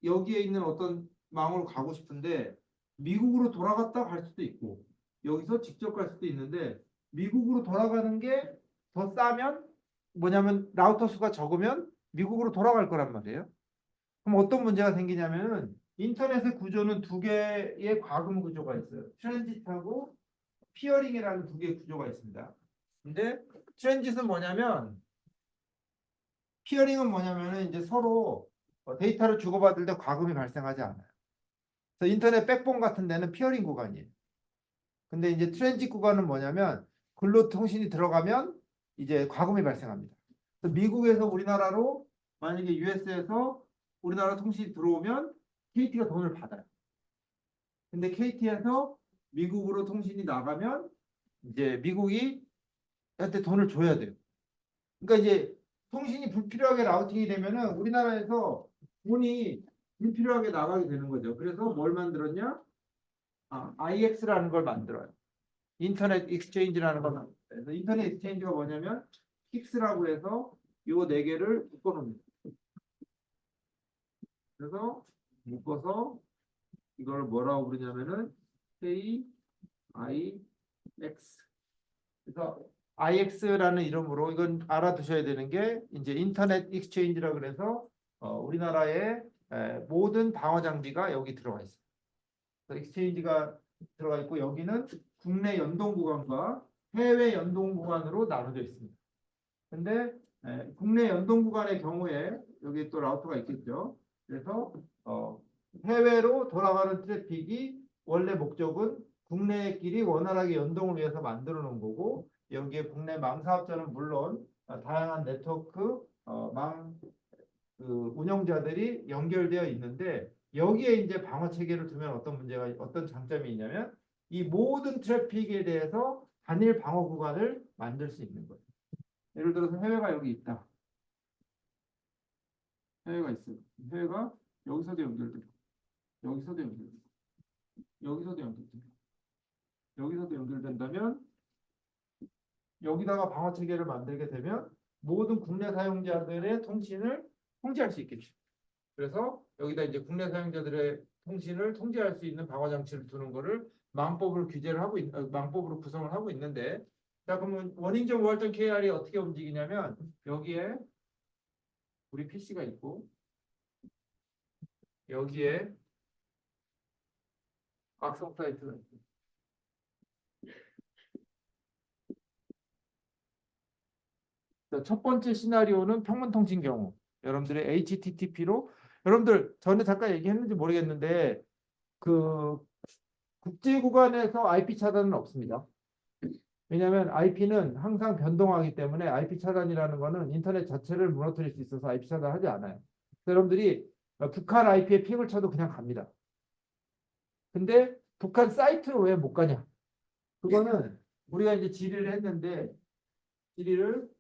여기에 있는 어떤 망으로 가고 싶은데 미국으로 돌아갔다 갈 수도 있고 여기서 직접 갈 수도 있는데 미국으로 돌아가는 게 더 싸면 뭐냐면 라우터 수가 적으면 미국으로 돌아갈 거란 말이에요. 그럼 어떤 문제가 생기냐면은 인터넷의 구조는 두 개의 과금 구조가 있어요. 트랜짓하고 피어링이라는 두 개의 구조가 있습니다. 근데 트랜짓은 뭐냐면 피어링은 뭐냐면은 이제 서로 데이터를 주고받을 때 과금이 발생하지 않아요. 그래서 인터넷 백본 같은 데는 피어링 구간이에요. 근데 이제 트랜짓 구간은 뭐냐면 글로 통신이 들어가면 이제 과금이 발생합니다. 그래서 미국에서 우리나라로 만약에 US에서 우리나라 통신이 들어오면 KT가 돈을 받아요. 근데 KT에서 미국으로 통신이 나가면 이제 미국이 한테 돈을 줘야 돼요. 그러니까 이제 통신이 불필요하게 라우팅이 되면은 우리나라에서 돈이 불필요하게 나가게 되는 거죠. 그래서 뭘 만들었냐? IX라는 걸 만들어요. 인터넷 익스체인지라는 걸 만들어요. 그래서 인터넷 익스체인지가 뭐냐면 킥스라고 해서 요 네 개를 묶어놓습니다. 그래서 묶어서 이걸 뭐라고 부르냐면은 KIX. 그래서 IX라는 이름으로 이건 알아두셔야 되는 게 이제 인터넷 익스체인지라 그래서 우리나라의 모든 방어 장비가 여기 들어가 있어요. 그래서 익스체인지가 들어가 있고 여기는 국내 연동 구간과 해외 연동 구간으로 나눠져 있습니다. 근데 국내 연동 구간의 경우에 여기 또 라우터가 있겠죠. 그래서 해외로 돌아가는 트래픽이 원래 목적은 국내끼리 원활하게 연동을 위해서 만들어 놓은 거고 여기에 국내 망 사업자는 물론 다양한 네트워크 망 운영자들이 연결되어 있는데 여기에 이제 방어 체계를 두면 어떤 장점이 있냐면 이 모든 트래픽에 대해서 단일 방어 구간을 만들 수 있는 거예요. 예를 들어서 해외가 여기 있다. 해외가 있어요. 해외가 여기서도 연결되고 여기서도 연결되고 여기서도 연결되고 여기서도 연결된다면 여기다가 방어 체계를 만들게 되면 모든 국내 사용자들의 통신을 통제할 수 있겠죠. 그래서 여기다 이제 국내 사용자들의 통신을 통제할 수 있는 방어 장치를 두는 거를 망법으로 망법으로 구성을 하고 있는데 자 그러면 원인점 우할점 KR이 어떻게 움직이냐면 여기에 우리 PC가 있고 여기에 악성 사이트가 있고 첫 번째 시나리오는 평문통신 경우 여러분들의 HTTP로 여러분들 전에 잠깐 얘기했는지 모르겠는데 그 국제 구간에서 IP 차단은 없습니다. 왜냐하면 IP는 항상 변동하기 때문에 IP 차단이라는 거는 인터넷 자체를 무너뜨릴 수 있어서 IP 차단하지 않아요. 여러분들이 북한 IP에 핑을 쳐도 그냥 갑니다. 근데 북한 사이트로 왜 못 가냐? 그거는 우리가 이제 질의를 했는데 질의를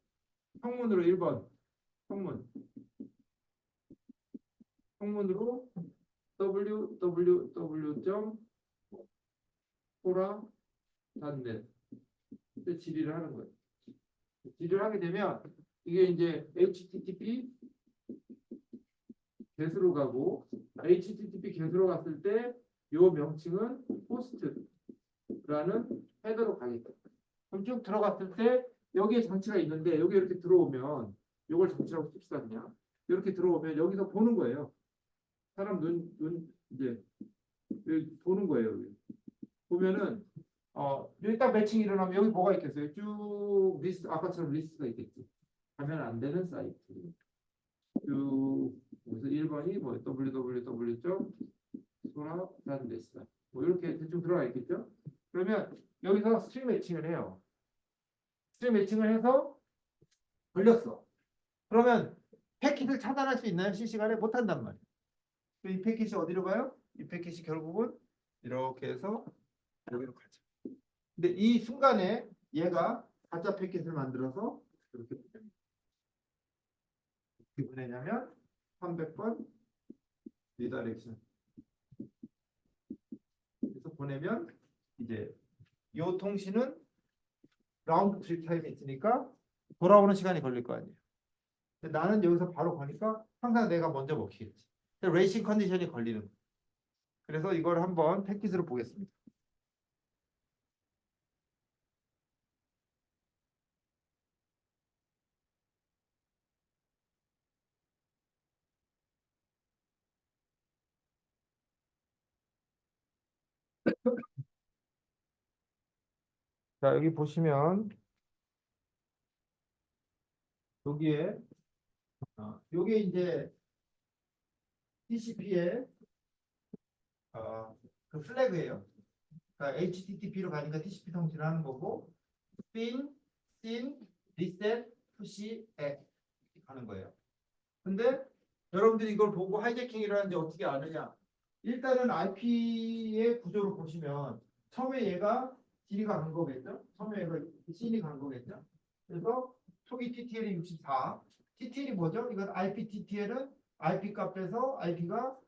성문으로 1번 성문으로 www.fora.net 질의를 하는 거예요. 질의를 하게 되면 이게 이제 HTTP get으로 가고 HTTP get으로 갔을 때 이 명칭은 host라는 헤더로 가겠다. 그럼 쭉 들어갔을 때 여기에 장치가 있는데 여기 이렇게 들어오면 이걸 장치라고 씁시다 그냥. 이렇게 들어오면 여기서 보는 거예요. 사람 눈 이제 여기 보는 거예요. 여기. 보면은 여기 딱 매칭이 일어나면 여기 뭐가 있겠어요? 쭉 리스트 아까처럼 리스트가 있겠지. 가면 안 되는 사이트. 쭉 그래서 1번이 뭐 www.sora.net 뭐 이렇게 대충 들어가 있겠죠? 그러면 여기서 스트링 매칭을 해요. 스트링 매칭을 해서 걸렸어. 그러면 패킷을 차단할 수 있나요? 실시간에 못 한단 말이에요. 이 패킷이 어디로 가요? 이 패킷이 결국은 이렇게 해서 여기로 가죠. 근데 이 순간에 얘가 가짜 패킷을 만들어서 이렇게 보냅니다. 어떻게 보내냐면 300번 리다이렉션. 그래서 보내면 이제 이 통신은 라운드 트립 타임이 있으니까 돌아오는 시간이 걸릴 거 아니에요. 근데 나는 여기서 바로 가니까 항상 내가 먼저 먹히겠지. 레이싱 컨디션이 걸리는 거예요. 그래서 이걸 한번 패킷으로 보겠습니다. 자, 여기 보시면 여기에 요게 이제 TCP의 그 플래그예요. 그러니까 HTTP로 가니까 TCP 통신을 하는 거고 SYN, reset, push, add 하는 거예요. 근데 여러분들이 이걸 보고 하이제킹이라는지 어떻게 아느냐? 일단은 IP의 구조를 보시면 처음에 얘가 길이가 간 거겠죠? 처음에 얘가 씬이 간 거겠죠? 그래서 초기 TTL이 64. TTL이 뭐죠? 이건 IP TTL은 IP 값에서 IP가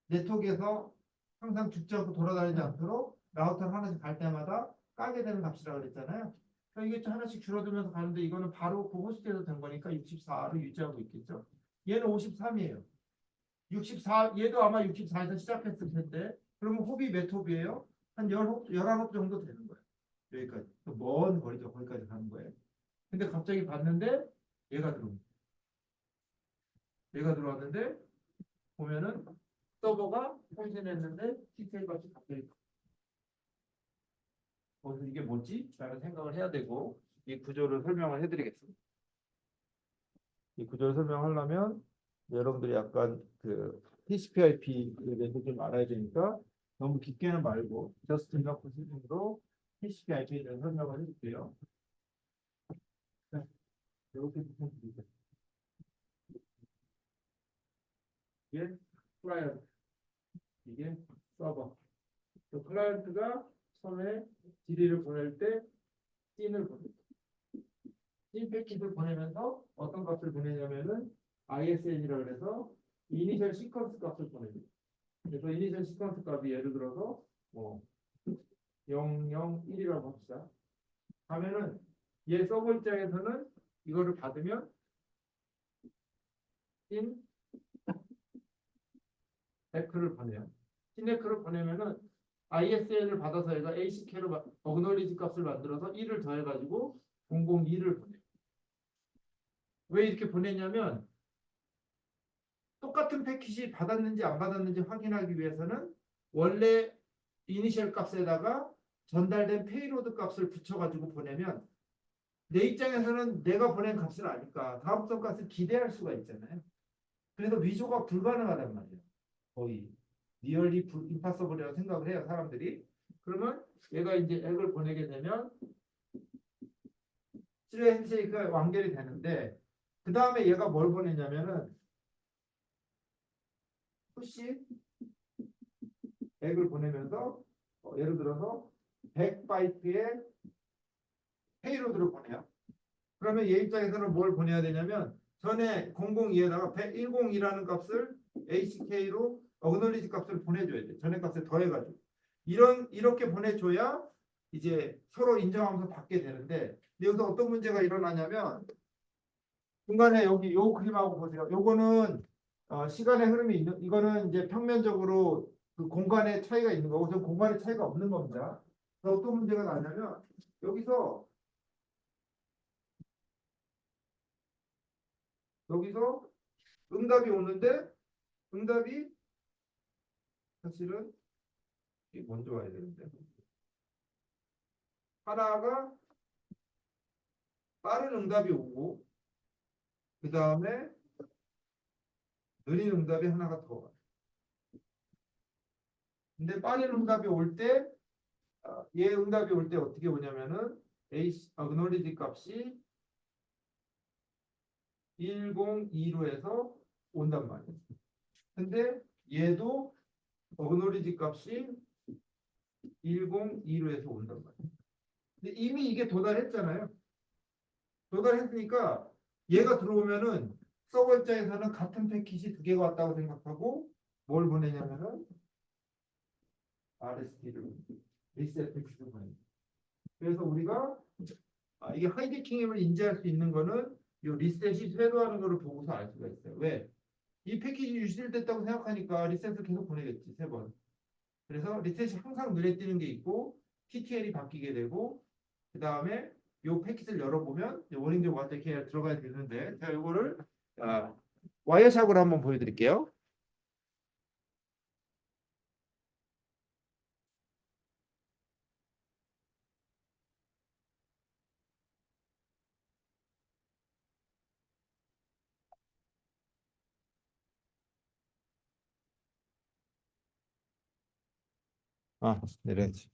네트워크에서 항상 죽지 않고 돌아다니지 않도록 라우터 하나씩 갈 때마다 까게 되는 값이라고 그랬잖아요. 그러니까 이게 좀 하나씩 줄어들면서 가는데 이거는 바로 그 호스트에서 된 거니까 64를 유지하고 있겠죠. 얘는 53이에요. 64, 얘도 아마 64에서 시작했을 텐데 그러면 홉이 몇 홉이에요? 한 10홉, 11홉 정도 되는 거예요. 여기까지. 먼 거리죠. 거기까지 가는 거예요. 근데 갑자기 봤는데 얘가 들어옵니다. 얘가 들어왔는데 보면은 서버가 통신했는데 TTL 값이 갑자기 그래서 이게 뭐지? 라는 생각을 해야 되고 이 구조를 설명을 해드리겠습니다. 이 구조를 설명하려면 여러분들이 약간 그 TCP/IP에 대해서 좀 알아야 되니까 너무 깊게는 말고 저스트 이너프 수준으로 TCP/IP에 대해서 설명을 해줄게요. 네, 이렇게 부탁드립니다. 이게 클라이언트, 이게 서버. 그 클라이언트가 처음에 질의를 보낼 때 씬을 보냅니다. 씬 패킷을 보내면서 어떤 값을 보내냐면은 ISN이라고 해서 이니셜 시퀀스 값을 보냅니다. 그래서 이니셜 시퀀스 값이 예를 들어서 뭐 001이라고 합시다. 하면은 얘 서버 입장에서는 이거를 받으면 씬 에크를 보내요. 씬 에크를 보내면은 ISN을 받아서 얘가 ACK로 어그놀리지 값을 만들어서 1을 더해가지고 002를 보내요. 왜 이렇게 보냈냐면 똑같은 패킷이 받았는지 안 받았는지 확인하기 위해서는 원래 이니셜 값에다가 전달된 페이로드 값을 붙여가지고 보내면 내 입장에서는 내가 보낸 값을 아니까 다음성 값을 기대할 수가 있잖아요. 그래서 위조가 불가능하단 말이에요. 거의 리얼리 임파서블이라고 생각을 해요 사람들이. 그러면 얘가 이제 액을 보내게 되면 실내 핸드쉐이크가 완결이 되는데 그 다음에 얘가 뭘 보내냐면은 푸시 액을 보내면서 예를 들어서 100바이트의 페이로드를 보내요. 그러면 얘 입장에서는 뭘 보내야 되냐면 전에 002에다가 102라는 값을 HK로 어그놀리지 값을 보내줘야 돼. 전에 값에 더해가지고 이렇게 보내줘야 이제 서로 인정하면서 받게 되는데 여기서 어떤 문제가 일어나냐면 중간에 여기 요 그림하고 보세요. 요거는 시간의 흐름이 있는 이거는 이제 평면적으로 그 공간의 차이가 있는 거고 저 공간의 차이가 없는 겁니다. 그래서 어떤 문제가 나냐면 여기서 응답이 오는데 응답이 사실은 이게 먼저 와야 되는데 하나가 빠른 응답이 오고 그 다음에 느린 응답이 하나가 더 와요. 근데 빠른 응답이 올 때 얘 응답이 올 때 어떻게 오냐면은 acknowledge 값이 102로 해서 온단 말이에요. 근데 얘도 acknowledge 값이 102로 해서 온단 말이에요. 근데 이미 이게 도달했잖아요. 도달했으니까 얘가 들어오면은 서버 입장에서는 같은 패킷이 두 개가 왔다고 생각하고 뭘 보내냐면은 RST를 리셋 패킷을 보냅니다. 그래서 우리가 이게 하이제킹임을 인지할 수 있는 거는 이 리셋이 쇄도하는 거를 보고서 알 수가 있어요. 왜? 이 패키지 유실됐다고 생각하니까 리셋을 계속 보내겠지, 3번. 그래서 리셋이 항상 눈에 띄는 게 있고 TTL이 바뀌게 되고 그 다음에 이 패킷을 열어보면 워닝 어떻게 들어가야 되는데 제가 이거를 와이어샵으로 한번 보여드릴게요. 내려야지.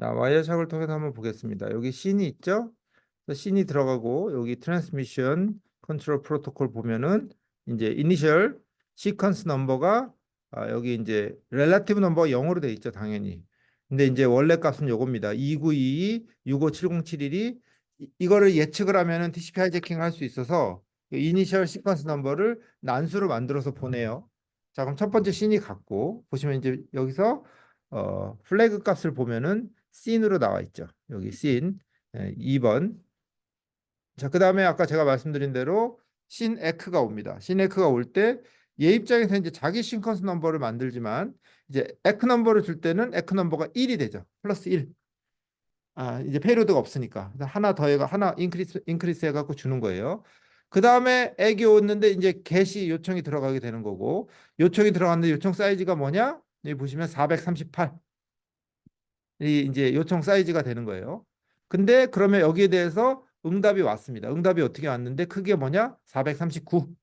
와이어샵을 통해서 한번 보겠습니다. 여기 씬이 있죠? 씬이 들어가고 여기 트랜스미션 컨트롤 프로토콜 보면은 이제 이니셜 시퀀스 넘버가 여기 이제 렐라티브 넘버가 0으로 돼 있죠, 당연히. 근데 이제 원래 값은 요겁니다. 2922 657071이 이거를 예측을 하면은 TCP 하이제킹을 할 수 있어서 이니셜 시퀀스 넘버를 난수로 만들어서 보내요. 자, 그럼 첫 번째 씬이 같고 보시면 이제 여기서 플래그 값을 보면은 씬으로 나와 있죠. 여기 씬 2번. 자, 그 다음에 아까 제가 말씀드린 대로 신에크가 옵니다. 신에크가 올 때 얘 입장에서 이제 자기 시퀀스 넘버를 만들지만 이제 에크 넘버를 줄 때는 에크 넘버가 1이 되죠. 플러스 1. 이제 페이로드가 없으니까 하나 더해가 하나 인크리스 해갖고 주는 거예요. 그 다음에 액이 오는데 이제 get이 요청이 들어가게 되는 거고 요청이 들어갔는데 요청 사이즈가 뭐냐? 여기 보시면 438. 이 이제 요청 사이즈가 되는 거예요. 근데 그러면 여기에 대해서 응답이 왔습니다. 응답이 어떻게 왔는데 크기가 뭐냐? 439.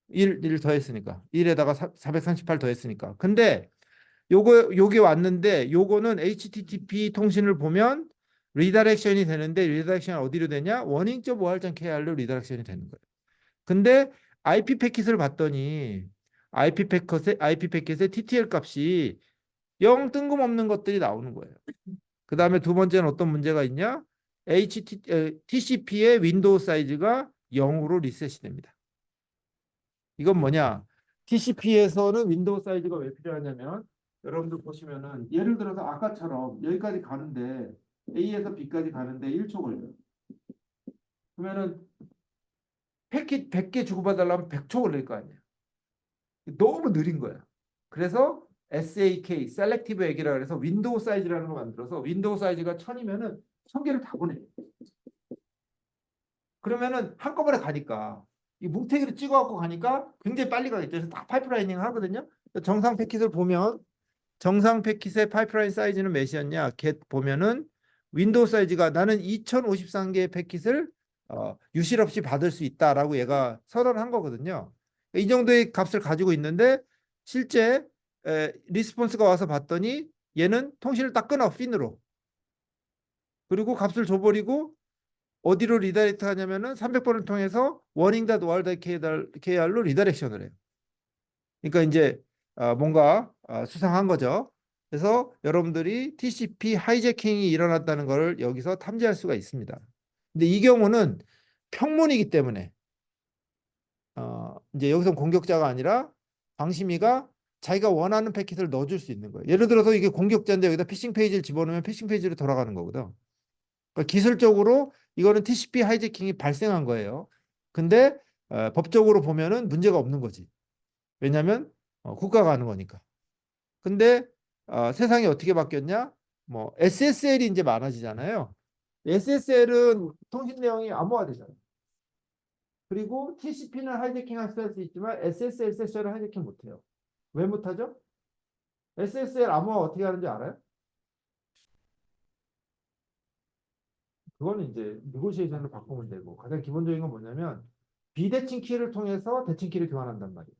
1 더했으니까. 1에다가 438 더했으니까. 근데 요게 왔는데 요거는 HTTP 통신을 보면 리다렉션이 되는데 리다렉션이 어디로 되냐? warning.org.kr로 리다렉션이 되는 거예요. 근데 IP 패킷을 봤더니 IP 패킷의 TTL 값이 0 뜬금없는 것들이 나오는 거예요. 그 다음에 두 번째는 어떤 문제가 있냐? TCP의 윈도우 사이즈가 0으로 리셋이 됩니다. 이건 뭐냐? TCP에서는 윈도우 사이즈가 왜 필요하냐면 여러분들 보시면은 예를 들어서 아까처럼 여기까지 가는데 A에서 B까지 가는데 1초 걸려요. 그러면은 패킷 100개 주고받으려면 100초 걸릴 거 아니에요. 너무 느린 거야. 그래서 SAK, Selective Egg이라고 해서 윈도우 사이즈라는 거 만들어서 윈도우 사이즈가 1000이면은 1000개를 다 보내. 그러면은 한꺼번에 가니까 이 뭉태기를 찍어갖고 가니까 굉장히 빨리 가겠죠. 그래서 다 파이프라이닝 하거든요. 정상 패킷을 보면 정상 패킷의 파이프라인 사이즈는 몇이었냐? get 보면은 윈도우 사이즈가 나는 2053개의 패킷을 유실 없이 받을 수 있다라고 얘가 선언한 거거든요. 이 정도의 값을 가지고 있는데 실제 리스폰스가 와서 봤더니 얘는 통신을 딱 끊어 핀으로. 그리고 값을 줘버리고 어디로 리다이렉트 하냐면은 300번을 통해서 warning.wall.kr로 리다이렉션을 해요. 그러니까 이제 뭔가 수상한 거죠. 그래서 여러분들이 TCP 하이제킹이 일어났다는 것을 여기서 탐지할 수가 있습니다. 근데 이 경우는 평문이기 때문에 이제 여기서 공격자가 아니라 방심이가 자기가 원하는 패킷을 넣어줄 수 있는 거예요. 예를 들어서 이게 공격자인데 여기다 피싱 페이지를 집어넣으면 피싱 페이지로 돌아가는 거거든. 그러니까 기술적으로 이거는 TCP 하이제킹이 발생한 거예요. 근데 법적으로 보면은 문제가 없는 거지. 왜냐하면 국가가 하는 거니까. 근데 세상이 어떻게 바뀌었냐? 뭐 SSL이 이제 많아지잖아요. SSL은 통신 내용이 암호화되잖아요. 그리고 TCP는 하이제킹 할 수 있지만 SSL 세션을 하이제킹 못해요. 왜 못하죠? SSL 암호화 어떻게 하는지 알아요? 그거는 이제 네고시에이션을 바꾸면 되고 가장 기본적인 건 뭐냐면 비대칭 키를 통해서 대칭 키를 교환한단 말이에요.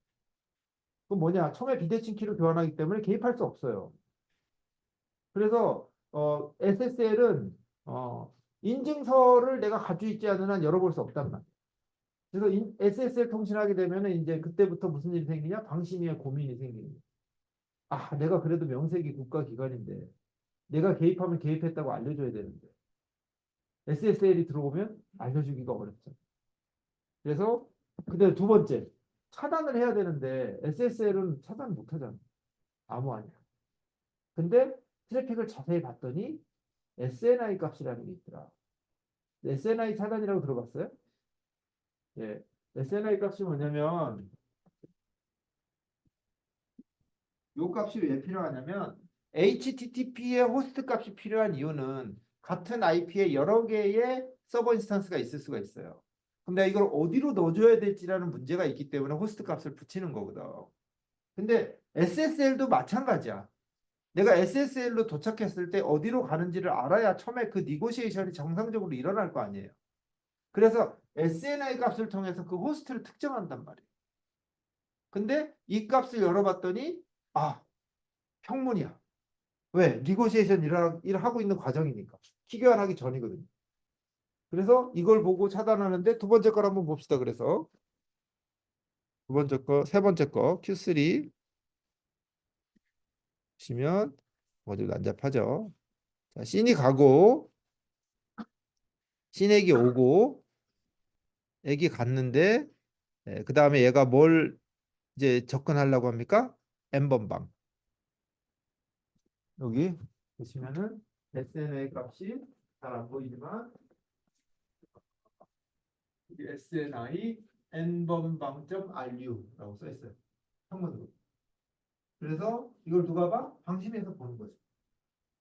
그건 뭐냐? 처음에 비대칭 키를 교환하기 때문에 개입할 수 없어요. 그래서 SSL은 인증서를 내가 가지고 있지 않은 한 열어볼 수 없단 말이에요. 그래서 SSL 통신하게 되면은 이제 그때부터 무슨 일이 생기냐? 방심위의 고민이 생기는 거예요. 아, 내가 그래도 명색이 국가기관인데 내가 개입하면 개입했다고 알려줘야 되는데 SSL이 들어오면 알려주기가 어렵죠. 그래서 근데 두 번째 차단을 해야 되는데 SSL은 차단 못 하잖아. 아무 아니야. 근데 트래픽을 자세히 봤더니 SNI 값이라는 게 있더라. SNI 차단이라고 들어봤어요? 예. SNI 값이 뭐냐면 요 값이 왜 필요하냐면 HTTP의 호스트 값이 필요한 이유는 같은 IP에 여러 개의 서버 인스턴스가 있을 수가 있어요. 근데 이걸 어디로 넣어줘야 될지라는 문제가 있기 때문에 호스트 값을 붙이는 거거든. 근데 SSL도 마찬가지야. 내가 SSL로 도착했을 때 어디로 가는지를 알아야 처음에 그 니고시에이션이 정상적으로 일어날 거 아니에요. 그래서 SNI 값을 통해서 그 호스트를 특정한단 말이에요. 근데 이 값을 열어봤더니 평문이야. 왜? 니고시에이션 일을 하고 있는 과정이니까. 키교환하기 전이거든요. 그래서 이걸 보고 차단하는데 두 번째 걸 한번 봅시다. 그래서 두 번째 거, 세 번째 거 Q3 보시면 뭐좀 난잡하죠. 자, 씬이 가고 씬액이 오고 액이 갔는데 그 다음에 얘가 뭘 이제 접근하려고 합니까? n번방. 여기 보시면은 SNA 값이 잘 안 보이지만 SNI n번방.ru라고 써 있어요. 한문으로. 그래서 이걸 누가 봐? 방심해서 보는 거죠.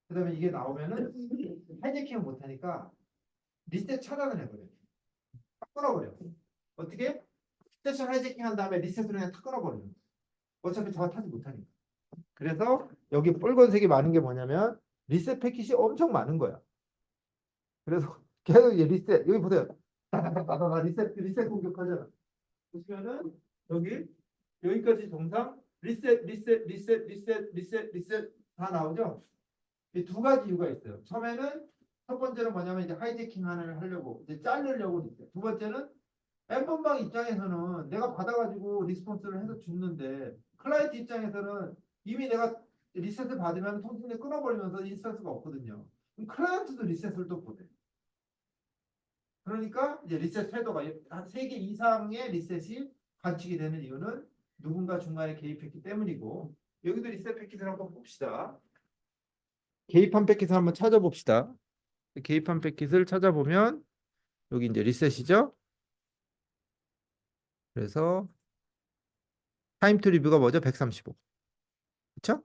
그다음에 이게 나오면은 하이제킹을 못 하니까 리셋 차단을 해버려요. 딱 끊어버려. 어떻게? 세션 하이제킹 한 다음에 리셋을 그냥 탁 끊어버려요. 어차피 저가 타지 못하니까. 그래서 여기 빨간색이 많은 게 뭐냐면 리셋 패킷이 엄청 많은 거야. 그래서 계속 이제 리셋 여기 보세요. 다다다다다 리셋 공격하잖아. 보시면은 여기까지 정상 리셋 다 나오죠. 이 두 가지 이유가 있어요. 처음에는 첫 번째는 뭐냐면 이제 하이제킹을 하려고 이제 자르려고 리셋. 두 번째는 엠번방 입장에서는 내가 받아가지고 리스폰스를 해서 줬는데 클라이언트 입장에서는 이미 내가 리셋을 받으면 통신을 끊어버리면서 인스턴스가 없거든요. 그럼 클라이언트도 리셋을 또 보내. 그러니까 이제 리셋 쇄도가 한 3개 이상의 리셋이 갖추게 되는 이유는 누군가 중간에 개입했기 때문이고 여기도 리셋 패킷을 한번 봅시다. 개입한 패킷을 한번 찾아봅시다. 개입한 패킷을 찾아보면 여기 이제 리셋이죠. 그래서 타임 투 리뷰가 뭐죠? 135. 그렇죠?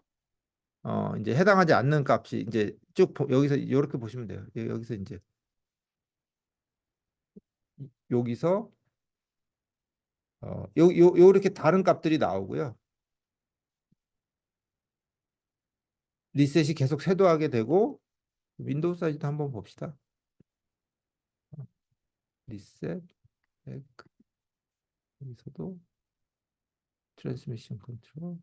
이제 해당하지 않는 값이 이제 쭉 여기서 이렇게 보시면 돼요. 여기서 이제 여기서 요렇게 다른 값들이 나오고요. 리셋이 계속 쇄도하게 되고 윈도우 사이즈도 한번 봅시다. 리셋 백 여기서도 트랜스미션 컨트롤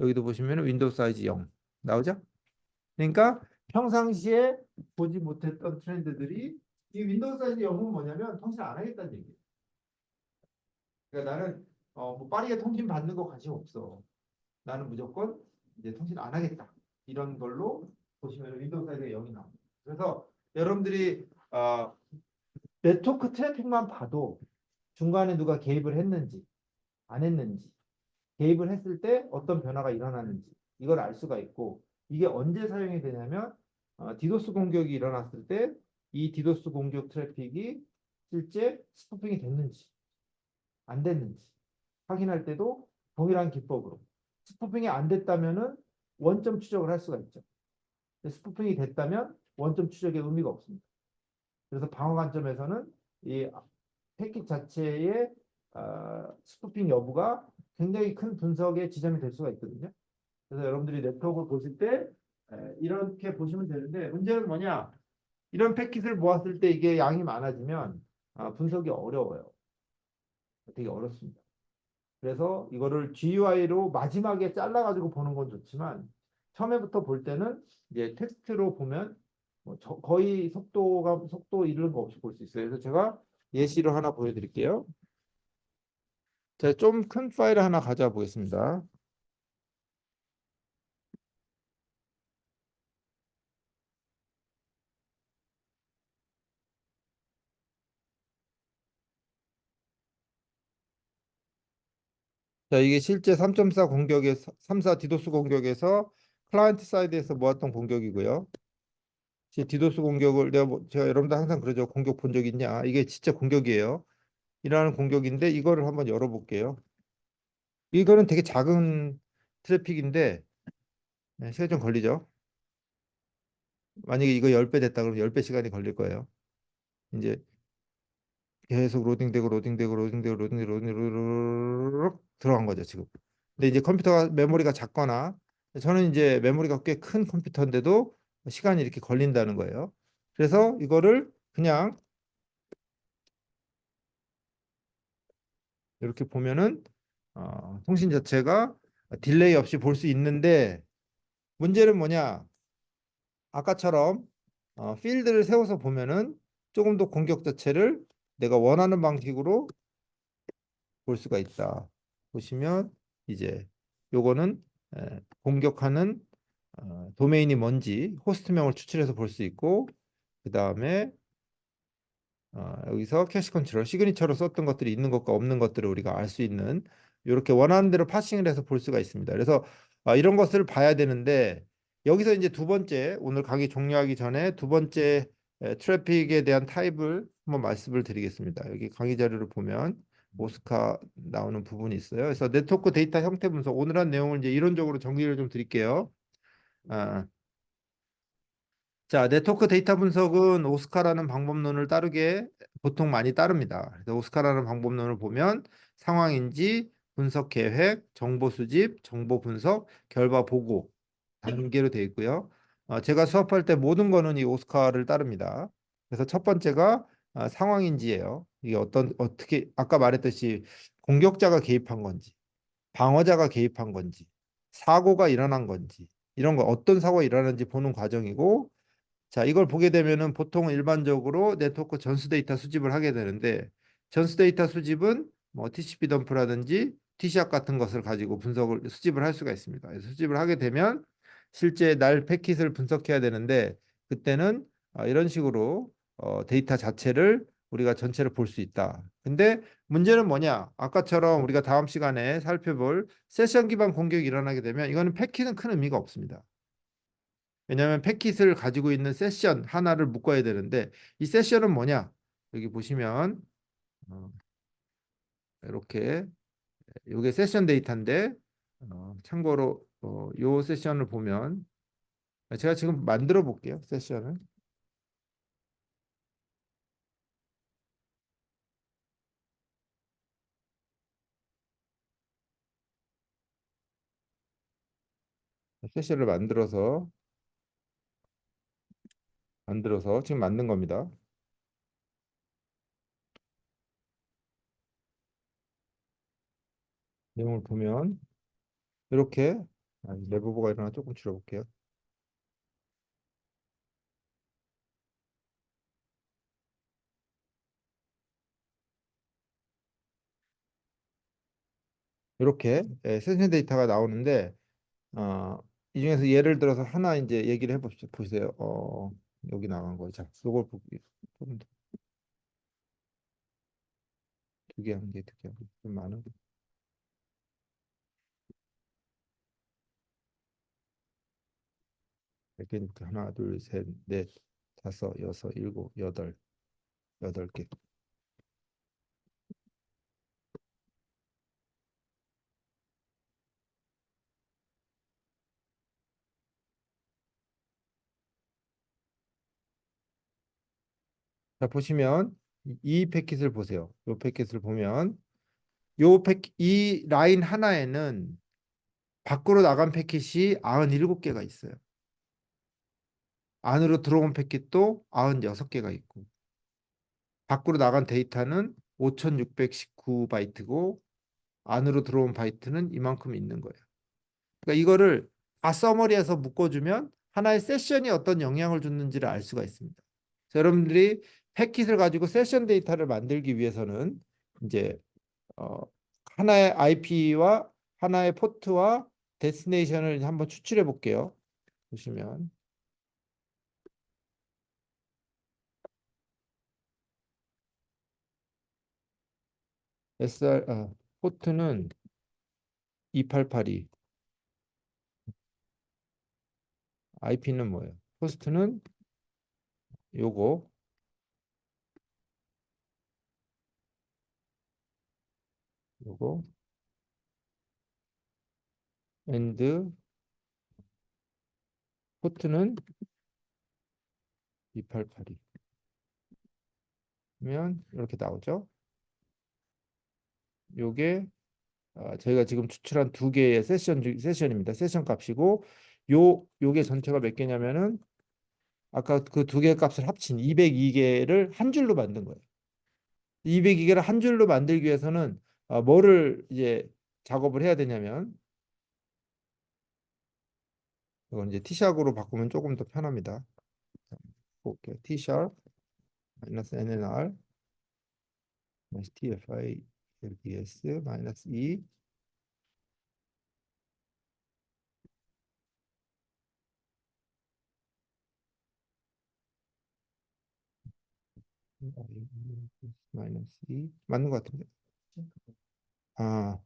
여기도 보시면 윈도우 사이즈 0 나오죠? 그러니까 평상시에 보지 못했던 트렌드들이 이 윈도우 사이즈 0은 뭐냐면 통신 안 하겠다는 얘기예요. 그러니까 나는 뭐 빠르게 통신 받는 거 관심 없어. 나는 무조건 이제 통신 안 하겠다. 이런 걸로 보시면 윈도우 사이즈가 0이 나옵니다. 그래서 여러분들이 네트워크 트래픽만 봐도 중간에 누가 개입을 했는지 안 했는지 개입을 했을 때 어떤 변화가 일어나는지 이걸 알 수가 있고 이게 언제 사용이 되냐면 디도스 공격이 일어났을 때 이 디도스 공격 트래픽이 실제 스푸핑이 됐는지 안 됐는지 확인할 때도 동일한 기법으로 스푸핑이 안 됐다면은 원점 추적을 할 수가 있죠. 스푸핑이 됐다면 원점 추적의 의미가 없습니다. 그래서 방어 관점에서는 이 패킷 자체의 스푸핑 여부가 굉장히 큰 분석의 지점이 될 수가 있거든요. 그래서 여러분들이 네트워크를 보실 때 이렇게 보시면 되는데 문제는 뭐냐? 이런 패킷을 모았을 때 이게 양이 많아지면 분석이 어려워요. 되게 어렵습니다. 그래서 이거를 GUI로 마지막에 잘라가지고 보는 건 좋지만 처음에부터 볼 때는 이제 텍스트로 보면 뭐 거의 속도 이르는 거 없이 볼 수 있어요. 그래서 제가 예시로 하나 보여드릴게요. 제가 좀 큰 파일을 하나 가져와 보겠습니다. 자, 이게 실제 3.4 공격에서 3.4 디도스 공격에서 클라이언트 사이드에서 모았던 공격이고요. 디도스 공격을 제가 여러분들 항상 그러죠. 공격 본 적 있냐? 이게 진짜 공격이에요. 이라는 공격인데 이거를 한번 열어볼게요. 이거는 되게 작은 트래픽인데 시간 좀 걸리죠. 만약에 이거 10배 됐다 그러면 10배 시간이 걸릴 거예요. 이제 계속 로딩되고 들어간 거죠, 지금. 근데 이제 컴퓨터가 메모리가 작거나 저는 이제 메모리가 꽤 큰 컴퓨터인데도 시간이 이렇게 걸린다는 거예요. 그래서 이거를 그냥 이렇게 보면은 통신 자체가 딜레이 없이 볼 수 있는데 문제는 뭐냐? 아까처럼 필드를 세워서 보면은 조금 더 공격 자체를 내가 원하는 방식으로 볼 수가 있다. 보시면 이제 요거는 공격하는 도메인이 뭔지 호스트명을 추출해서 볼 수 있고 그 다음에 여기서 캐시 컨트롤 시그니처로 썼던 것들이 있는 것과 없는 것들을 우리가 알 수 있는 이렇게 원하는 대로 파싱을 해서 볼 수가 있습니다. 그래서 이런 것을 봐야 되는데 여기서 이제 두 번째 오늘 강의 종료하기 전에 두 번째 트래픽에 대한 타입을 한번 말씀을 드리겠습니다. 여기 강의 자료를 보면 오스카 나오는 부분이 있어요. 그래서 네트워크 데이터 형태 분석 오늘 한 내용을 이제 이론적으로 정리를 좀 드릴게요. 아, 자, 네트워크 데이터 분석은 오스카라는 방법론을 따르게 보통 많이 따릅니다. 그래서 오스카라는 방법론을 보면 상황인지, 분석 계획, 정보 수집, 정보 분석, 결과 보고 단계로 되어 있고요. 제가 수업할 때 모든 거는 이 오스카를 따릅니다. 그래서 첫 번째가 상황인지예요. 이게 어떻게 아까 말했듯이 공격자가 개입한 건지, 방어자가 개입한 건지, 사고가 일어난 건지 이런 거 어떤 사고가 일어났는지 보는 과정이고 자, 이걸 보게 되면은 보통 일반적으로 네트워크 전수 데이터 수집을 하게 되는데 전수 데이터 수집은 뭐 TCP 덤프라든지 TCAP 같은 것을 가지고 분석을 수집을 할 수가 있습니다. 그래서 수집을 하게 되면 실제 날 패킷을 분석해야 되는데 그때는 이런 식으로 데이터 자체를 우리가 전체를 볼 수 있다. 근데 문제는 뭐냐? 아까처럼 우리가 다음 시간에 살펴볼 세션 기반 공격이 일어나게 되면 이거는 패킷은 큰 의미가 없습니다. 왜냐하면 패킷을 가지고 있는 세션 하나를 묶어야 되는데 이 세션은 뭐냐? 여기 보시면 이렇게 이게 세션 데이터인데 참고로 요 세션을 보면 제가 지금 만들어 볼게요. 세션을. 세션을 만들어서 지금 만든 겁니다. 내용을 보면 이렇게 내부부가 일어나 조금 줄여볼게요. 이렇게 세션 데이터가 나오는데 이 중에서 예를 들어서 하나 이제 얘기를 해봅시다. 보세요. 여기 나간 거. 자, 이걸 보기 두개 한 개, 두 개 한 개. 좀 많은. 이렇게 하나, 둘, 셋, 넷, 다섯, 여섯, 일곱, 여덟 개. 자, 보시면 이 패킷을 보세요. 이 패킷을 보면 이 라인 하나에는 밖으로 나간 패킷이 97개가 있어요. 안으로 들어온 패킷도 96개가 있고 밖으로 나간 데이터는 5619바이트고 안으로 들어온 바이트는 이만큼 있는 거예요. 그러니까 이거를 다 서머리에서 묶어주면 하나의 세션이 어떤 영향을 줬는지를 알 수가 있습니다. 그래서 여러분들이 패킷을 가지고 세션 데이터를 만들기 위해서는 이제 어, 하나의 IP와 하나의 포트와 데스티네이션을 한번 추출해 볼게요. 보시면 포트는 2882, IP는 뭐예요? 호스트는 요거, 요거, and 포트는 2882. 면 이렇게 나오죠. 요게 저희가 지금 추출한 두 개의 세션입니다. 세션 값이고 요게 전체가 몇 개냐면은 아까 그 두 개의 값을 합친 202개를 한 줄로 만든 거예요. 202개를 한 줄로 만들기 위해서는 뭐를 이제 작업을 해야 되냐면 이건 이제 T샵으로 바꾸면 조금 더 편합니다. 볼게요. T샵 마이너스 NNR 마이너스 TFI LDS 마이너스 E 마이너스 E 맞는 것 같은데. 아,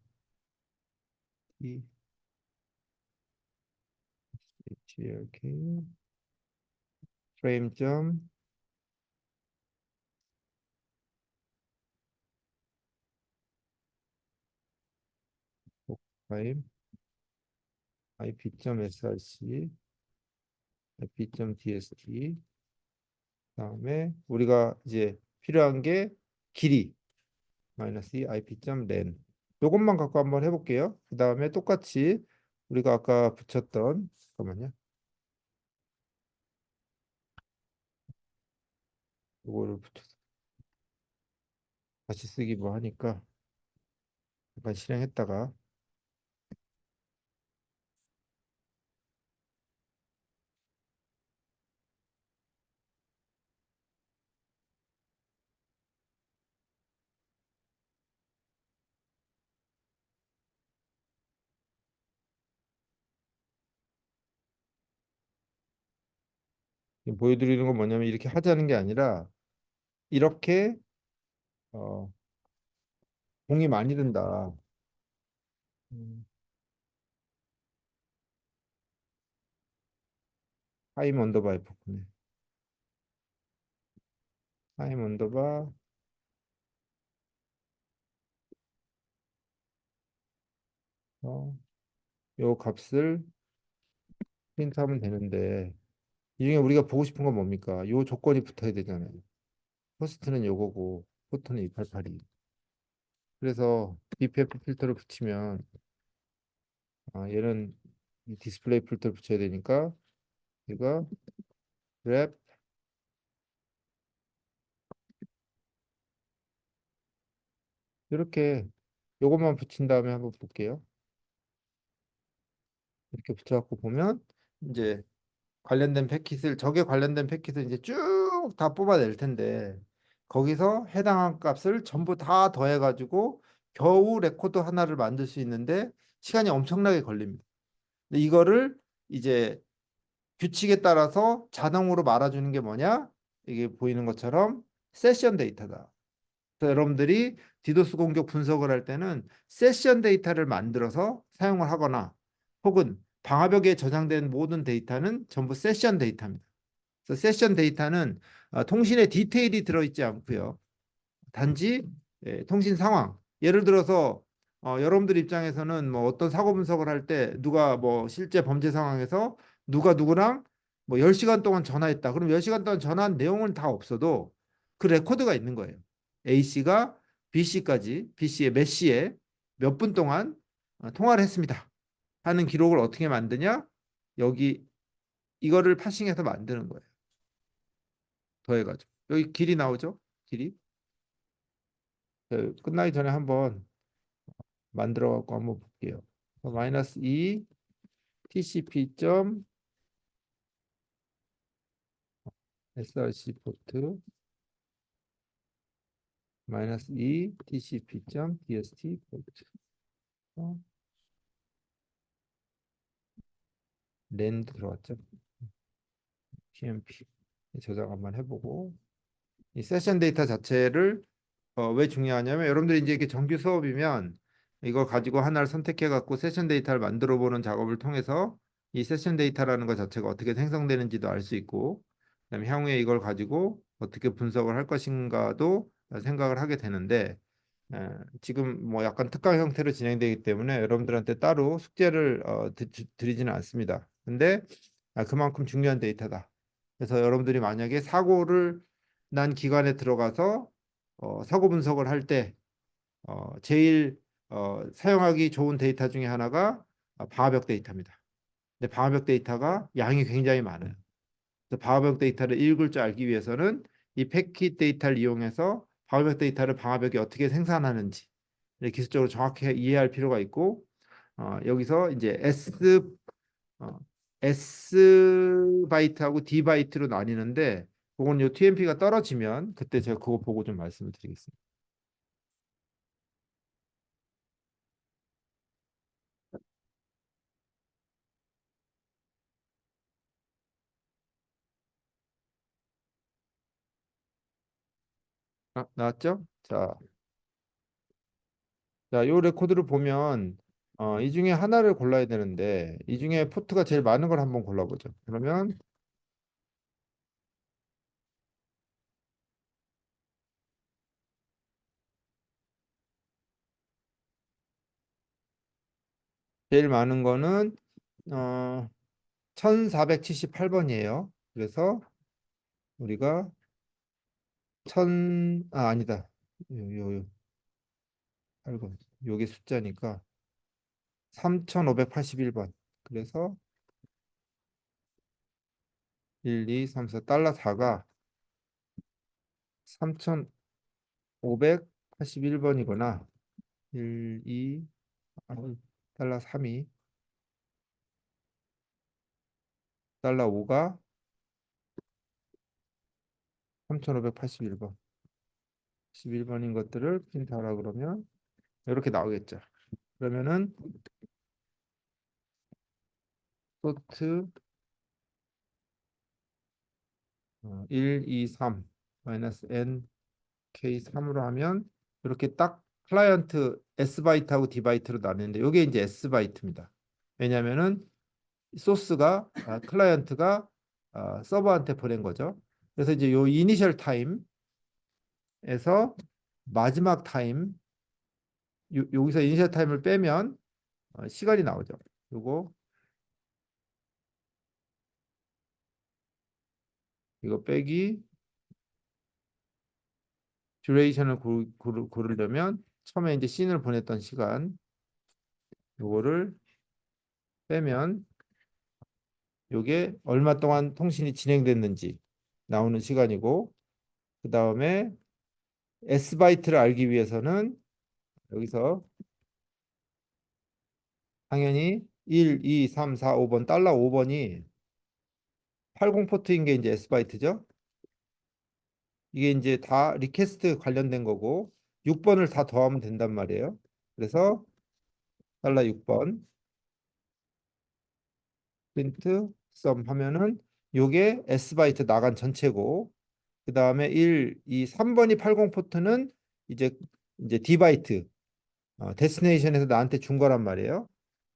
T HLK 프레임 점 프레임 IP.src IP.dst 그다음에 우리가 이제 필요한 게 길이 마이너스 IP.len 요것만 갖고 한번 해볼게요. 그 다음에 똑같이 우리가 아까 붙였던 잠깐만요. 요거를 붙여서 다시 쓰기 뭐 하니까 잠깐 실행했다가 지금 보여드리는 건 뭐냐면 이렇게 하자는 게 아니라 이렇게 어, 공이 많이 든다. 음, 타임 언더바 F네. 타임 언더바 요 값을 프린트하면 되는데 이 중에 우리가 보고 싶은 건 뭡니까? 요 조건이 붙어야 되잖아요. 퍼스트는 요거고 포트는 2882. 그래서 BPF 필터를 붙이면 얘는 이 디스플레이 필터를 붙여야 되니까 이거 랩 이렇게 요것만 붙인 다음에 한번 볼게요. 이렇게 붙여갖고 보면 이제 관련된 패킷을 저게 관련된 패킷을 이제 쭉 다 뽑아낼 텐데 거기서 해당한 값을 전부 다 더해가지고 겨우 레코드 하나를 만들 수 있는데 시간이 엄청나게 걸립니다. 근데 이거를 이제 규칙에 따라서 자동으로 말아주는 게 뭐냐? 이게 보이는 것처럼 세션 데이터다. 그래서 여러분들이 디도스 공격 분석을 할 때는 세션 데이터를 만들어서 사용을 하거나 혹은 방화벽에 저장된 모든 데이터는 전부 세션 데이터입니다. 그래서 세션 데이터는 통신의 디테일이 들어있지 않고요. 단지 통신 상황. 예를 들어서 여러분들 입장에서는 뭐 어떤 사고 분석을 할 때 누가 뭐 실제 범죄 상황에서 누가 누구랑 뭐 10시간 동안 전화했다. 그럼 10시간 동안 전화한 내용은 다 없어도 그 레코드가 있는 거예요. A씨가 B씨의 몇 시에 몇 분 동안 통화를 했습니다. 하는 기록을 어떻게 만드냐? 여기 이거를 파싱해서 만드는 거예요. 더해가지고. 여기 길이 나오죠? 길이. 끝나기 전에 한번 만들어 갖고 한번 볼게요. 마이너스 2 TCP 점 SRC 포트 마이너스 2 TCP 점 DST 포트 랜드 들어왔죠? PMP 저장 한번 해보고 이 세션 데이터 자체를 왜 중요하냐면 여러분들이 이제 이렇게 정규 수업이면 이걸 가지고 하나를 선택해 갖고 세션 데이터를 만들어 보는 작업을 통해서 이 세션 데이터라는 것 자체가 어떻게 생성되는지도 알 수 있고 그다음에 향후에 이걸 가지고 어떻게 분석을 할 것인가도 생각을 하게 되는데 지금 뭐 약간 특강 형태로 진행되기 때문에 여러분들한테 따로 숙제를 드리지는 않습니다. 근데 그만큼 중요한 데이터다. 그래서 여러분들이 만약에 사고를 난 기관에 들어가서 사고 분석을 할 때 제일 사용하기 좋은 데이터 중에 하나가 방화벽 데이터입니다. 근데 방화벽 데이터가 양이 굉장히 많아요. 그래서 방화벽 데이터를 읽을 줄 알기 위해서는 이 패킷 데이터를 이용해서 방화벽 데이터를 방화벽이 어떻게 생산하는지 기술적으로 정확히 이해할 필요가 있고 여기서 이제 어, S 바이트하고 D 바이트로 나뉘는데 그건 요 TMP가 떨어지면 그때 제가 그거 보고 좀 말씀을 드리겠습니다. 나왔죠? 요 레코드를 보면 이 중에 하나를 골라야 되는데 이 중에 포트가 제일 많은 걸 한번 골라보죠. 그러면 제일 많은 거는 1478번이에요. 그래서 우리가 아니다. 요 8번. 요게 숫자니까 3581번. 그래서 1, 2, 3, 4 달러 4가 3581번이구나. 1, 2, 달러 3이 달러 5가 3581번. 11번인 것들을 프린트하라 그러면 이렇게 나오겠죠. 그러면은 소트 1, 2, 3 마이너스 n k 3으로 하면 이렇게 딱 클라이언트 S 바이트하고 D 바이트로 나뉘는데 이게 이제 S 바이트입니다. 왜냐하면은 소스가 클라이언트가 서버한테 보낸 거죠. 그래서 이제 요 이니셜 타임에서 마지막 타임 여기서 이니셜 타임을 빼면 시간이 나오죠. 요거 이거 빼기 듀레이션을 고르려면 처음에 이제 씬을 보냈던 시간 요거를 빼면 요게 얼마 동안 통신이 진행됐는지 나오는 시간이고, 그 다음에 S바이트를 알기 위해서는 여기서 당연히 1, 2, 3, 4, 5번 달러 5번이 80 포트인 게 이제 S바이트죠. 이게 이제 다 리퀘스트 관련된 거고 6번을 다 더하면 된단 말이에요. 그래서 달러 6번 프린트 썸 하면은 요게 S바이트 나간 전체고, 그 다음에 1, 2, 3번이 80 포트는 이제 D바이트 데스티네이션에서 나한테 준 거란 말이에요.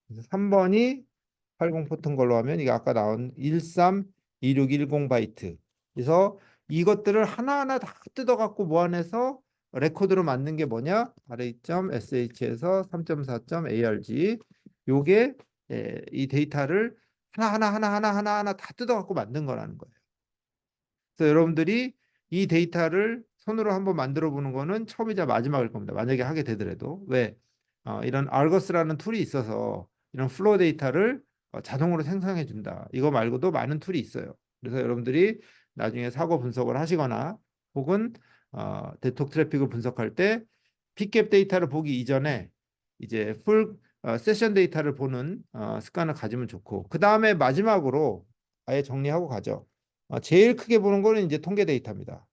그래서 3번이 80 포트인 걸로 하면 이게 아까 나온 132610 바이트. 그래서 이것들을 하나하나 다 뜯어갖고 모아내서 레코드로 만든 게 뭐냐? array.sh에서 3.4.arg. 요게 이 데이터를 하나하나 다 뜯어갖고 만든 거라는 거예요. 그래서 여러분들이 이 데이터를 손으로 한번 만들어 보는 거는 처음이자 마지막일 겁니다. 만약에 하게 되더라도. 왜? 이런 알거스라는 툴이 있어서 이런 플로우 데이터를 자동으로 생성해 준다. 이거 말고도 많은 툴이 있어요. 그래서 여러분들이 나중에 사고 분석을 하시거나 혹은 대톡 트래픽을 분석할 때 픽갭 데이터를 보기 이전에 이제 풀 세션 데이터를 보는 습관을 가지면 좋고, 그 다음에 마지막으로 아예 정리하고 가죠. 제일 크게 보는 거는 이제 통계 데이터입니다.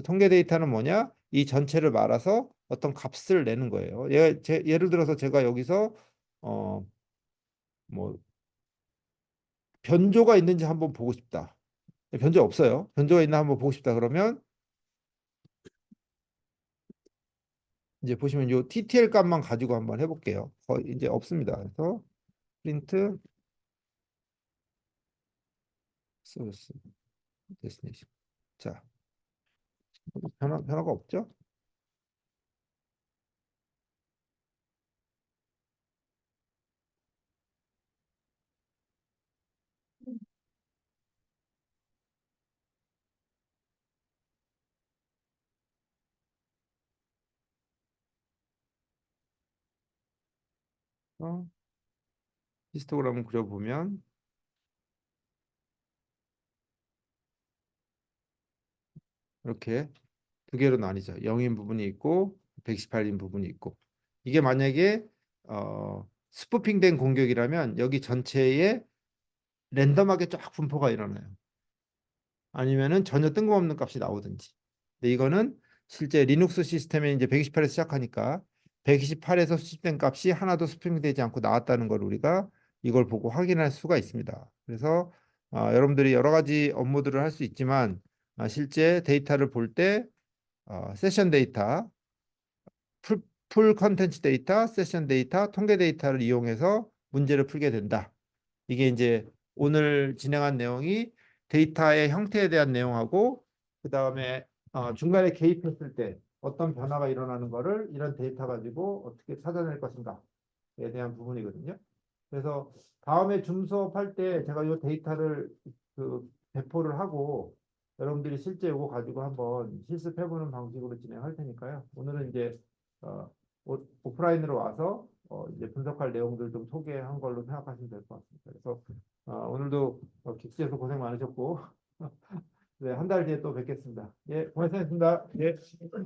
통계 데이터는 뭐냐? 이 전체를 말아서 어떤 값을 내는 거예요. 예를 들어서 제가 여기서 어, 뭐 변조가 있는지 한번 보고 싶다. 변조 없어요. 변조가 있나 한번 보고 싶다. 그러면 이제 보시면 요 TTL 값만 가지고 한번 해볼게요. 이제 없습니다. 그래서 프린트 소스 데스티네이션. 자, 변화가 없죠? 히스토그램을 그려보면 이렇게 두 개로 나뉘죠. 0인 부분이 있고 118인 부분이 있고. 이게 만약에 스푸핑된 공격이라면 여기 전체에 랜덤하게 쫙 분포가 일어나요. 아니면은 전혀 뜬금없는 값이 나오든지. 근데 이거는 실제 리눅스 시스템에 이제 128에서 시작하니까 128에서 수집된 값이 하나도 스프링되지 않고 나왔다는 걸 우리가 이걸 보고 확인할 수가 있습니다. 그래서 여러분들이 여러 가지 업무들을 할 수 있지만 실제 데이터를 볼 때 세션 데이터, 풀 컨텐츠 데이터, 세션 데이터, 통계 데이터를 이용해서 문제를 풀게 된다. 이게 이제 오늘 진행한 내용이 데이터의 형태에 대한 내용하고, 그 다음에 중간에 개입했을 때 어떤 변화가 일어나는 거를 이런 데이터 가지고 어떻게 찾아낼 것인가에 대한 부분이거든요. 그래서 다음에 줌 수업할 때 제가 이 데이터를 배포를 하고 여러분들이 실제 이거 가지고 한번 실습해보는 방식으로 진행할 테니까요. 오늘은 이제 어, 오프라인으로 와서 이제 분석할 내용들 좀 소개한 걸로 생각하시면 될 것 같습니다. 그래서 오늘도 객지에서 고생 많으셨고 네, 한 달 뒤에 또 뵙겠습니다. 예, 고맙습니다. 예. 예.